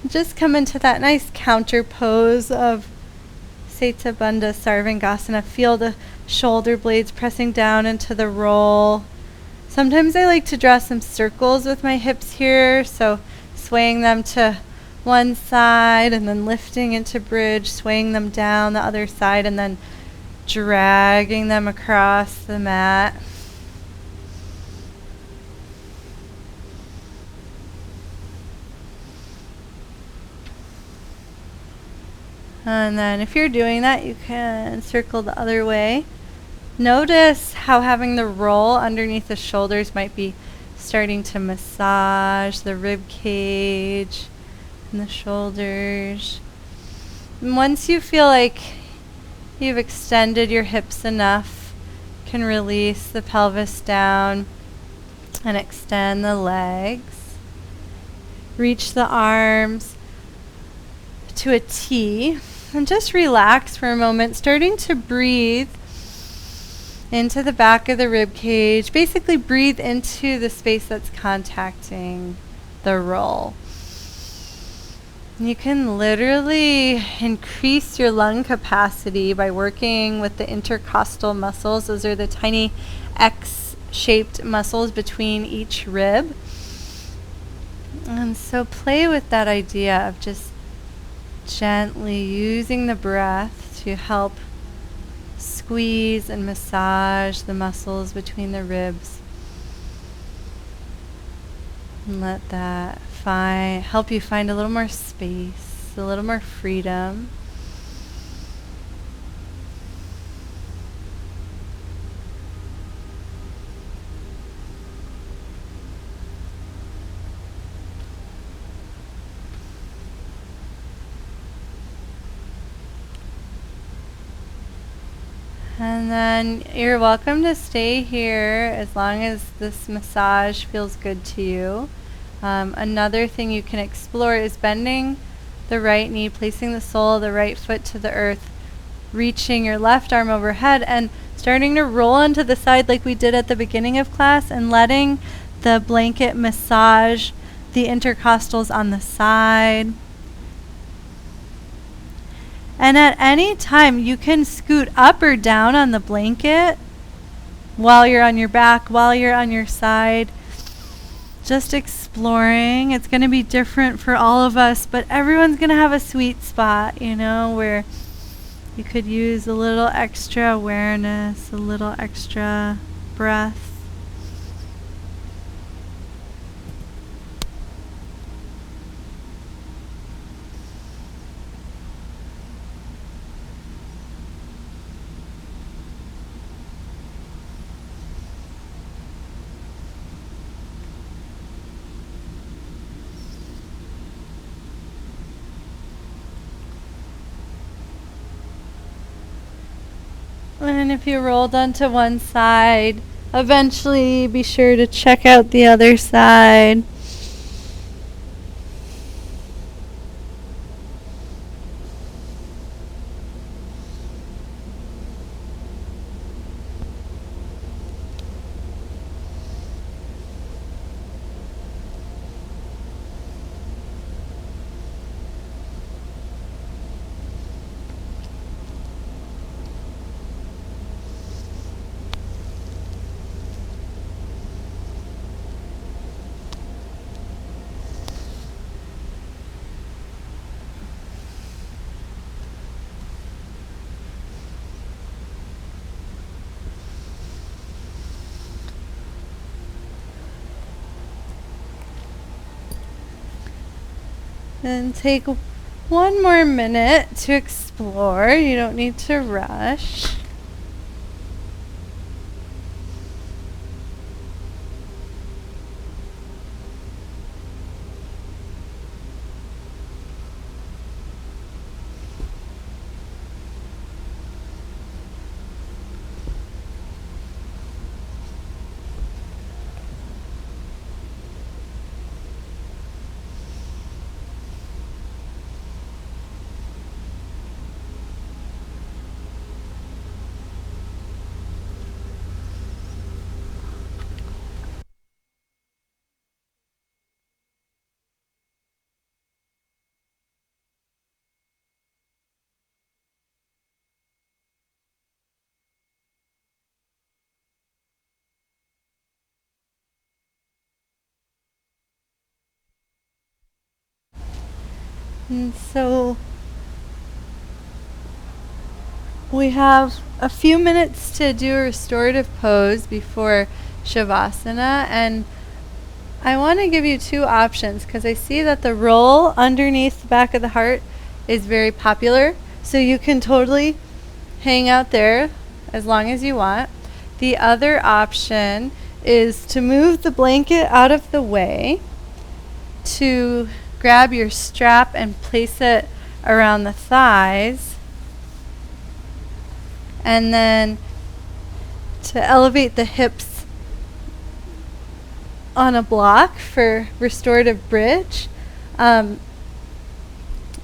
Just come into that nice counter pose of Seta Bandha Sarvangasana. Feel the shoulder blades pressing down into the roll. Sometimes I like to draw some circles with my hips here, so swaying them to one side and then lifting into bridge, swaying them down the other side, and then dragging them across the mat. And then if you're doing that, you can circle the other way. Notice how having the roll underneath the shoulders might be starting to massage the rib cage and the shoulders. And once you feel like you've extended your hips enough, you can release the pelvis down and extend the legs. Reach the arms to a T and just relax for a moment, starting to breathe into the back of the rib cage. Basically breathe into the space that's contacting the roll. You can literally increase your lung capacity by working with the intercostal muscles. Those are the tiny X-shaped muscles between each rib. And so play with that idea of just gently using the breath to help squeeze and massage the muscles between the ribs. And let that help you find a little more space, a little more freedom. And then you're welcome to stay here as long as this massage feels good to you. Another thing you can explore is bending the right knee, placing the sole of the right foot to the earth, reaching your left arm overhead and starting to roll onto the side like we did at the beginning of class, and letting the blanket massage the intercostals on the side. And at any time, you can scoot up or down on the blanket while you're on your back, while you're on your side. Just exploring. It's going to be different for all of us, but everyone's going to have a sweet spot, where you could use a little extra awareness, a little extra breath. And if you rolled onto one side, eventually be sure to check out the other side. And take one more minute to explore. You don't need to rush. And so we have a few minutes to do a restorative pose before Shavasana, and I want to give you two options because I see that the roll underneath the back of the heart is very popular, so you can totally hang out there as long as you want. The other option is to move the blanket out of the way, to grab your strap and place it around the thighs, and then to elevate the hips on a block for restorative bridge. And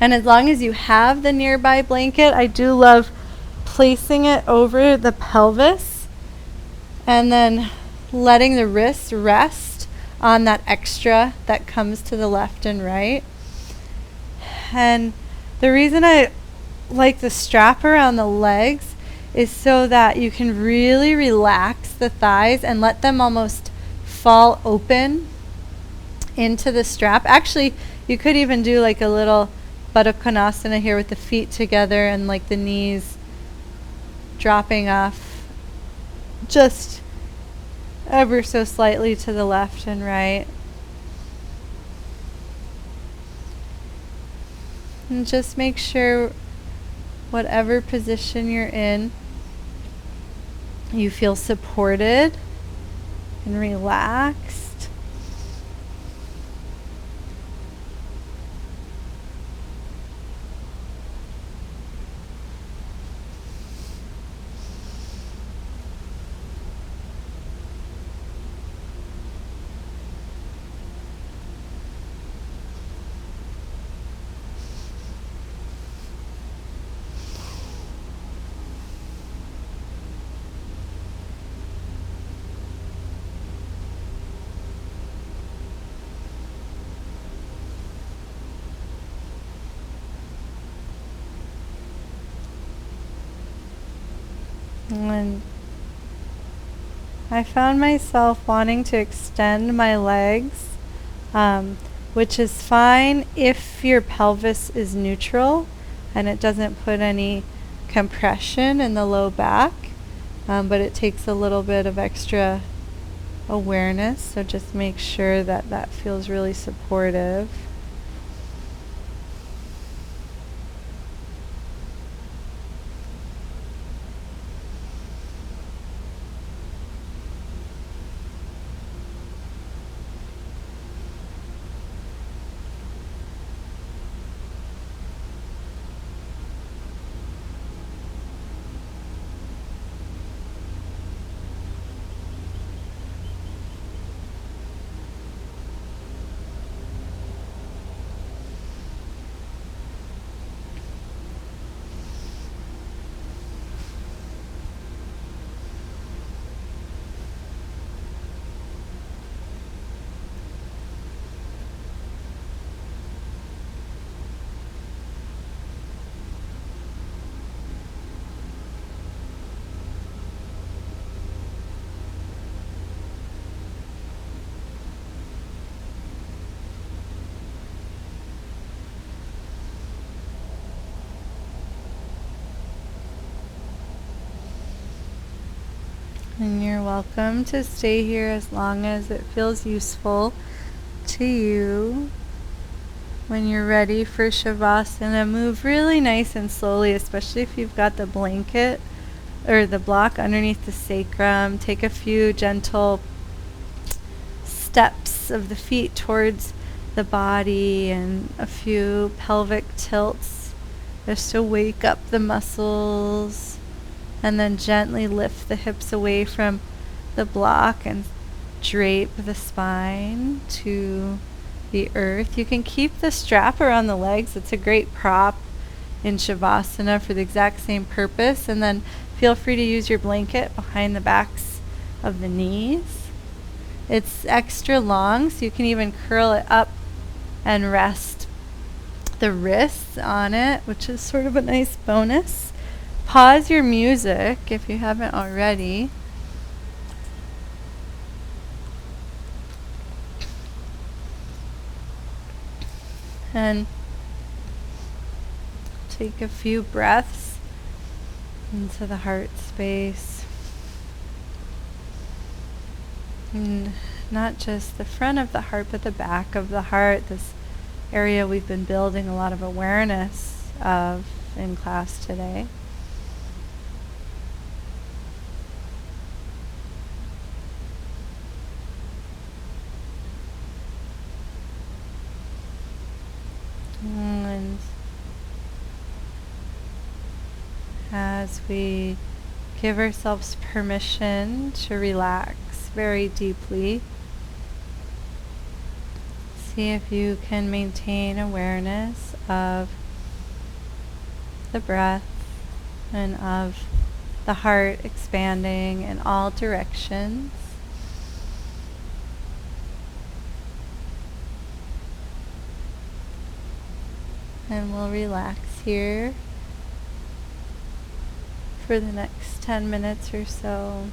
as long as you have the nearby blanket, I do love placing it over the pelvis and then letting the wrists rest on that extra that comes to the left and right. And the reason I like the strap around the legs is so that you can really relax the thighs and let them almost fall open into the strap. Actually, you could even do like a little Bakasana here with the feet together and like the knees dropping off just ever so slightly to the left and right. And just make sure whatever position you're in, you feel supported and relaxed. And I found myself wanting to extend my legs, which is fine if your pelvis is neutral and it doesn't put any compression in the low back, but it takes a little bit of extra awareness, so just make sure that that feels really supportive. And you're welcome to stay here as long as it feels useful to you. When you're ready for Shavasana, move really nice and slowly, especially if you've got the blanket or the block underneath the sacrum. Take a few gentle steps of the feet towards the body and a few pelvic tilts just to wake up the muscles. And then gently lift the hips away from the block and drape the spine to the earth. You can keep the strap around the legs. It's a great prop in Shavasana for the exact same purpose. And then feel free to use your blanket behind the backs of the knees. It's extra long, so you can even curl it up and rest the wrists on it, which is sort of a nice bonus. Pause your music if you haven't already. And take a few breaths into the heart space. And not just the front of the heart, but the back of the heart, this area we've been building a lot of awareness of in class today. And as we give ourselves permission to relax very deeply, see if you can maintain awareness of the breath and of the heart expanding in all directions. And we'll relax here for the next 10 minutes or so.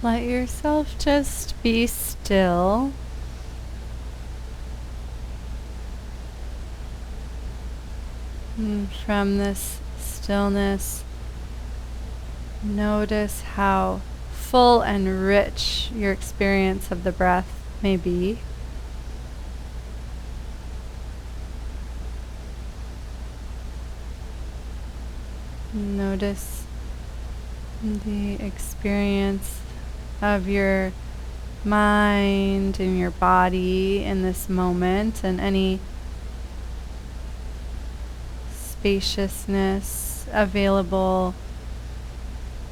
Let yourself just be still. And from this stillness, notice how full and rich your experience of the breath may be. Notice the experience of your mind and your body in this moment, and any spaciousness available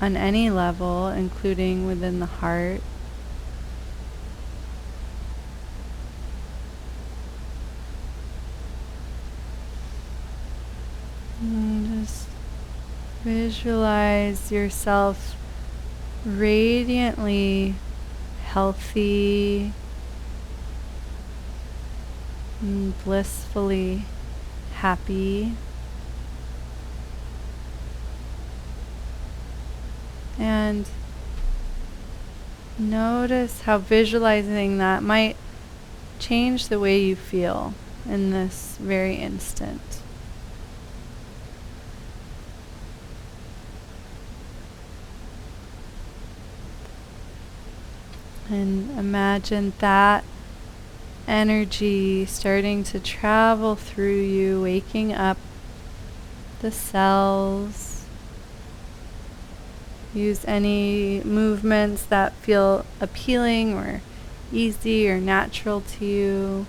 on any level, including within the heart. And just visualize yourself radiantly healthy and blissfully happy. And notice how visualizing that might change the way you feel in this very instant. And imagine that energy starting to travel through you, waking up the cells. Use any movements that feel appealing or easy or natural to you.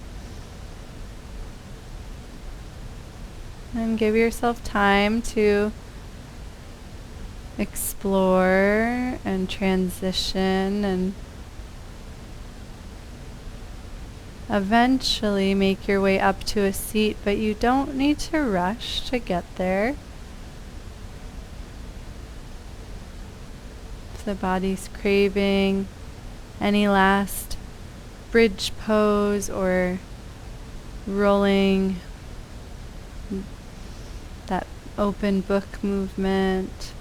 And give yourself time to explore and transition, and eventually make your way up to a seat, but you don't need to rush to get there. If the body's craving any last bridge pose or rolling, that open book movement,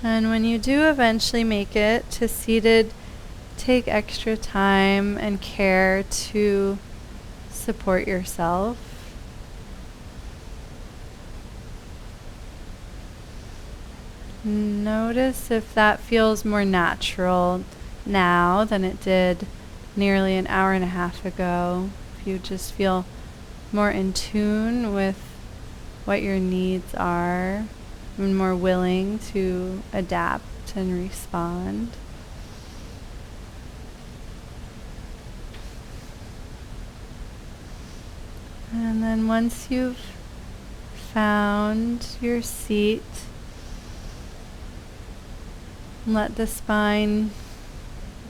and when you do eventually make it to seated, take extra time and care to support yourself. Notice if that feels more natural now than it did nearly an hour and a half ago. If you just feel more in tune with what your needs are, and more willing to adapt and respond. And then once you've found your seat, let the spine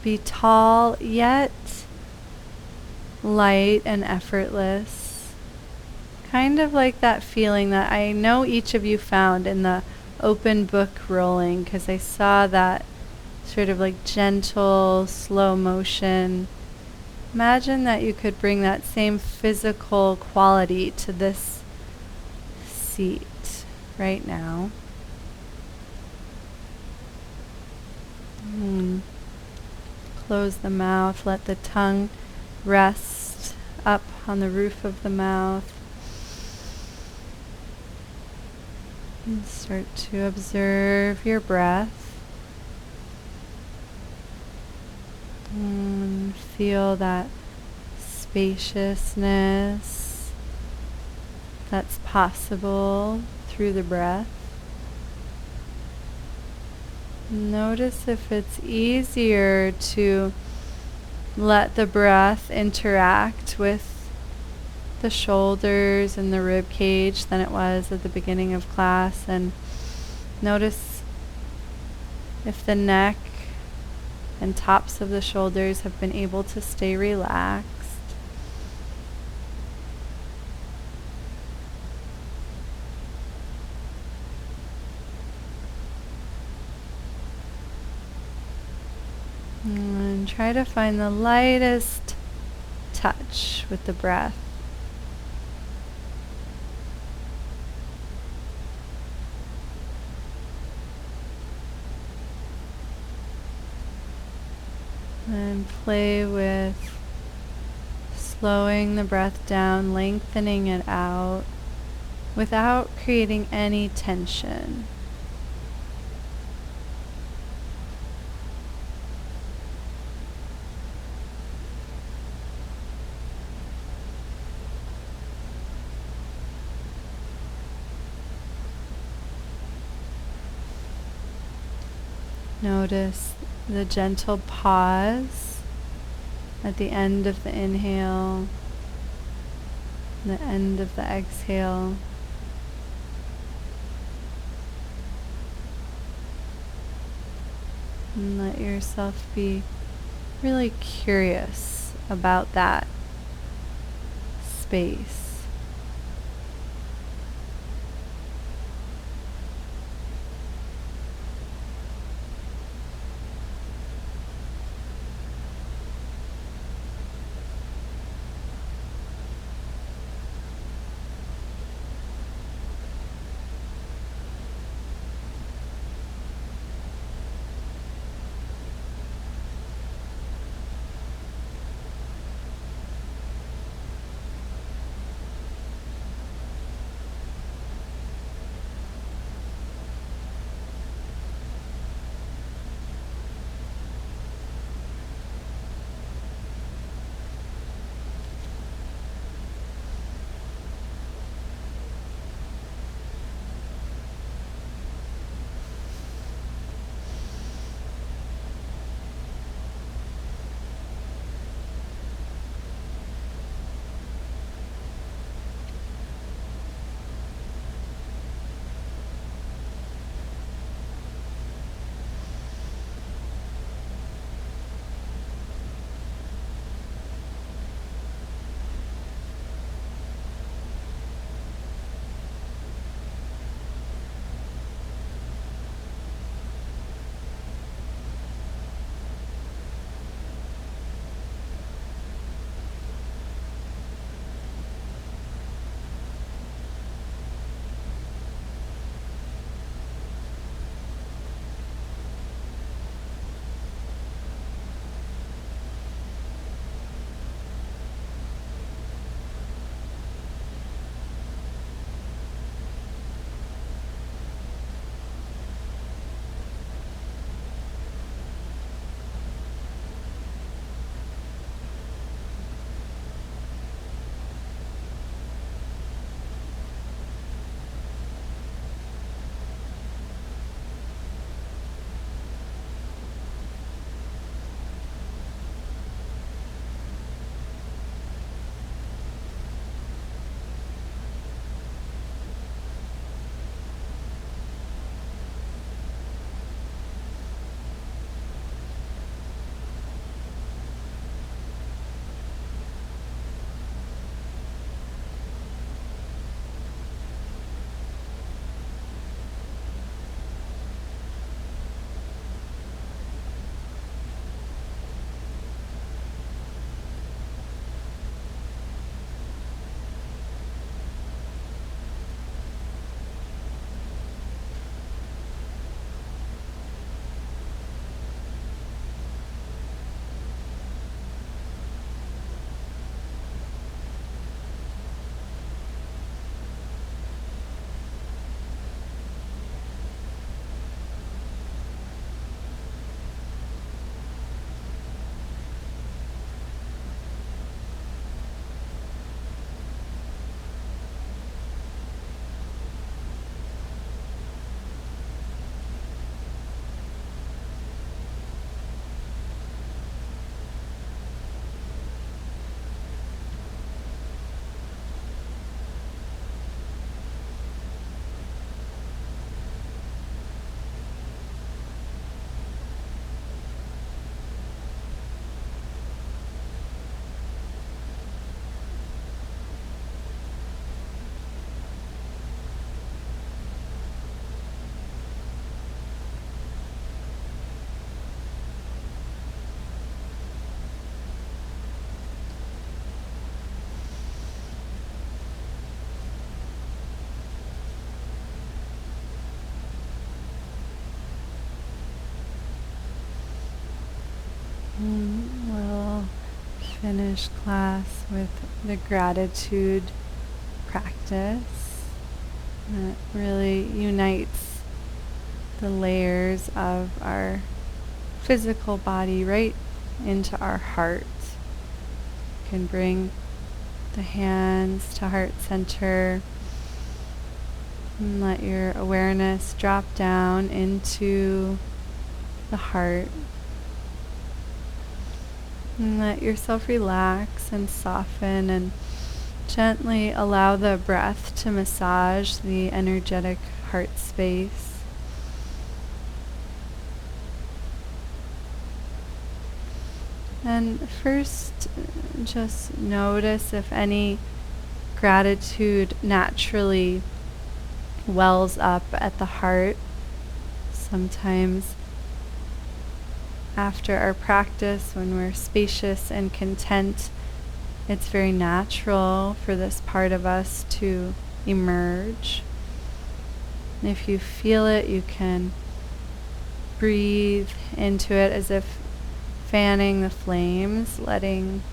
be tall yet light and effortless. Kind of like that feeling that I know each of you found in the open book rolling, because I saw that sort of like gentle, slow motion. Imagine that you could bring that same physical quality to this seat right now. Close the mouth, let the tongue rest up on the roof of the mouth. And start to observe your breath. And feel that spaciousness that's possible through the breath. Notice if it's easier to let the breath interact with the shoulders and the rib cage than it was at the beginning of class, and notice if the neck and tops of the shoulders have been able to stay relaxed. And try to find the lightest touch with the breath. And play with slowing the breath down, lengthening it out without creating any tension. Notice the gentle pause at the end of the inhale, the end of the exhale. And let yourself be really curious about that space. finish class with the gratitude practice that really unites the layers of our physical body right into our heart. You can bring the hands to heart center and let your awareness drop down into the heart. And let yourself relax and soften and gently allow the breath to massage the energetic heart space. And first, just notice if any gratitude naturally wells up at the heart. Sometimes after our practice, when we're spacious and content, it's very natural for this part of us to emerge. And if you feel it, you can breathe into it as if fanning the flames, letting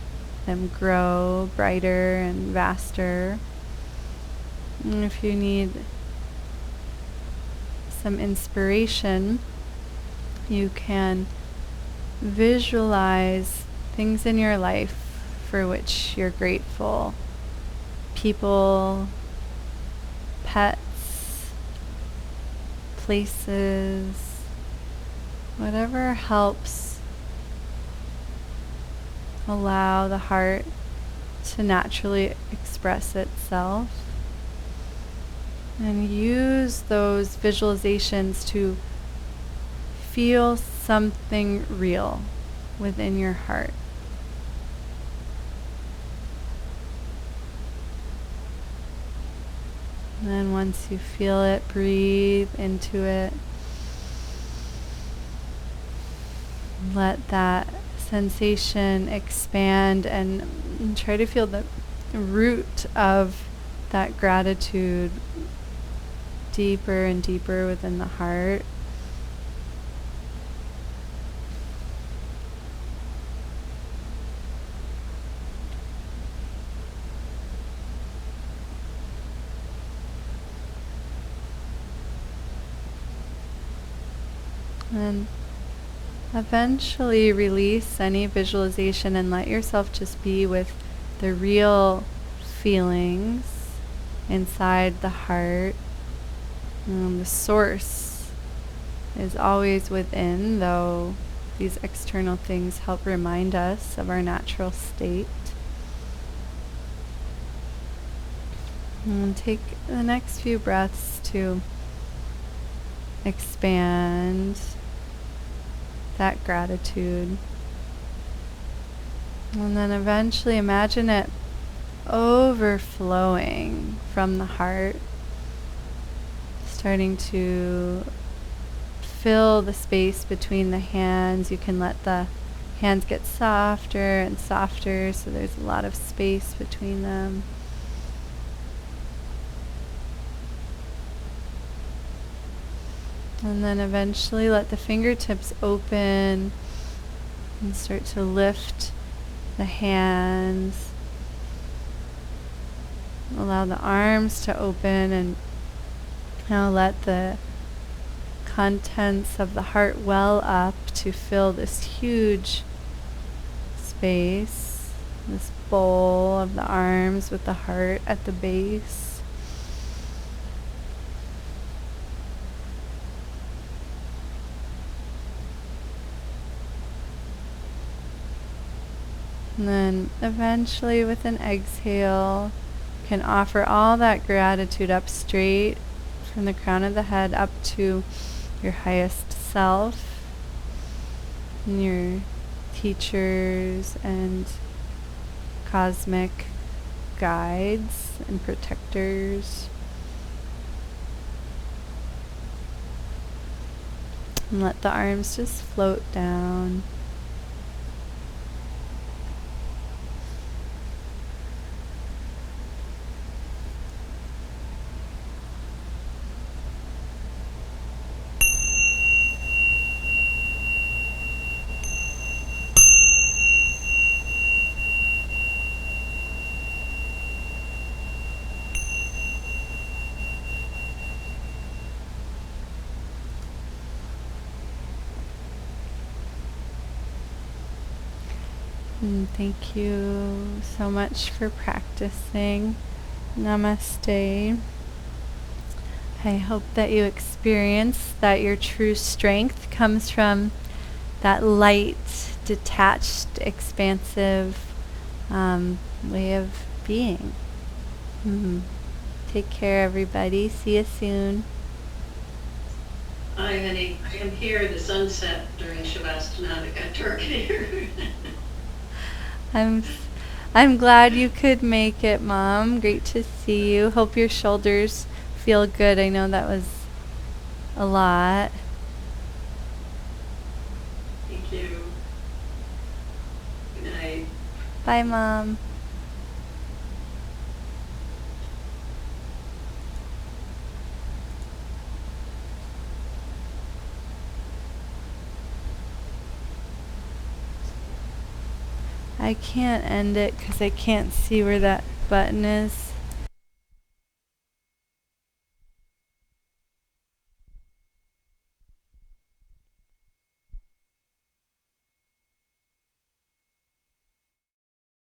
them grow brighter and vaster. And if you need some inspiration, you can visualize things in your life for which you're grateful. People, pets, places, whatever helps allow the heart to naturally express itself. And use those visualizations to feel something real within your heart. And then once you feel it, breathe into it. Let that sensation expand and try to feel the root of that gratitude deeper and deeper within the heart. And eventually release any visualization and let yourself just be with the real feelings inside the heart. The source is always within, though these external things help remind us of our natural state. And take the next few breaths to expand that gratitude. And then eventually imagine it overflowing from the heart, starting to fill the space between the hands. You can let the hands get softer and softer, so there's a lot of space between them. And then eventually let the fingertips open and start to lift the hands. Allow the arms to open, and now let the contents of the heart well up to fill this huge space, this bowl of the arms with the heart at the base. And then eventually with an exhale, you can offer all that gratitude up straight from the crown of the head up to your highest self and your teachers and cosmic guides and protectors. And let the arms just float down. Thank you so much for practicing. Namaste. I hope that you experience that your true strength comes from that light, detached, expansive way of being. Take care, everybody. See you soon. Hi, honey. I am here. The sunset during Shavasana. It got dark in here. I'm glad you could make it, Mom. Great to see you. Hope your shoulders feel good. I know that was a lot. Thank you. Good night. Bye, Mom. I can't end it because I can't see where that button is.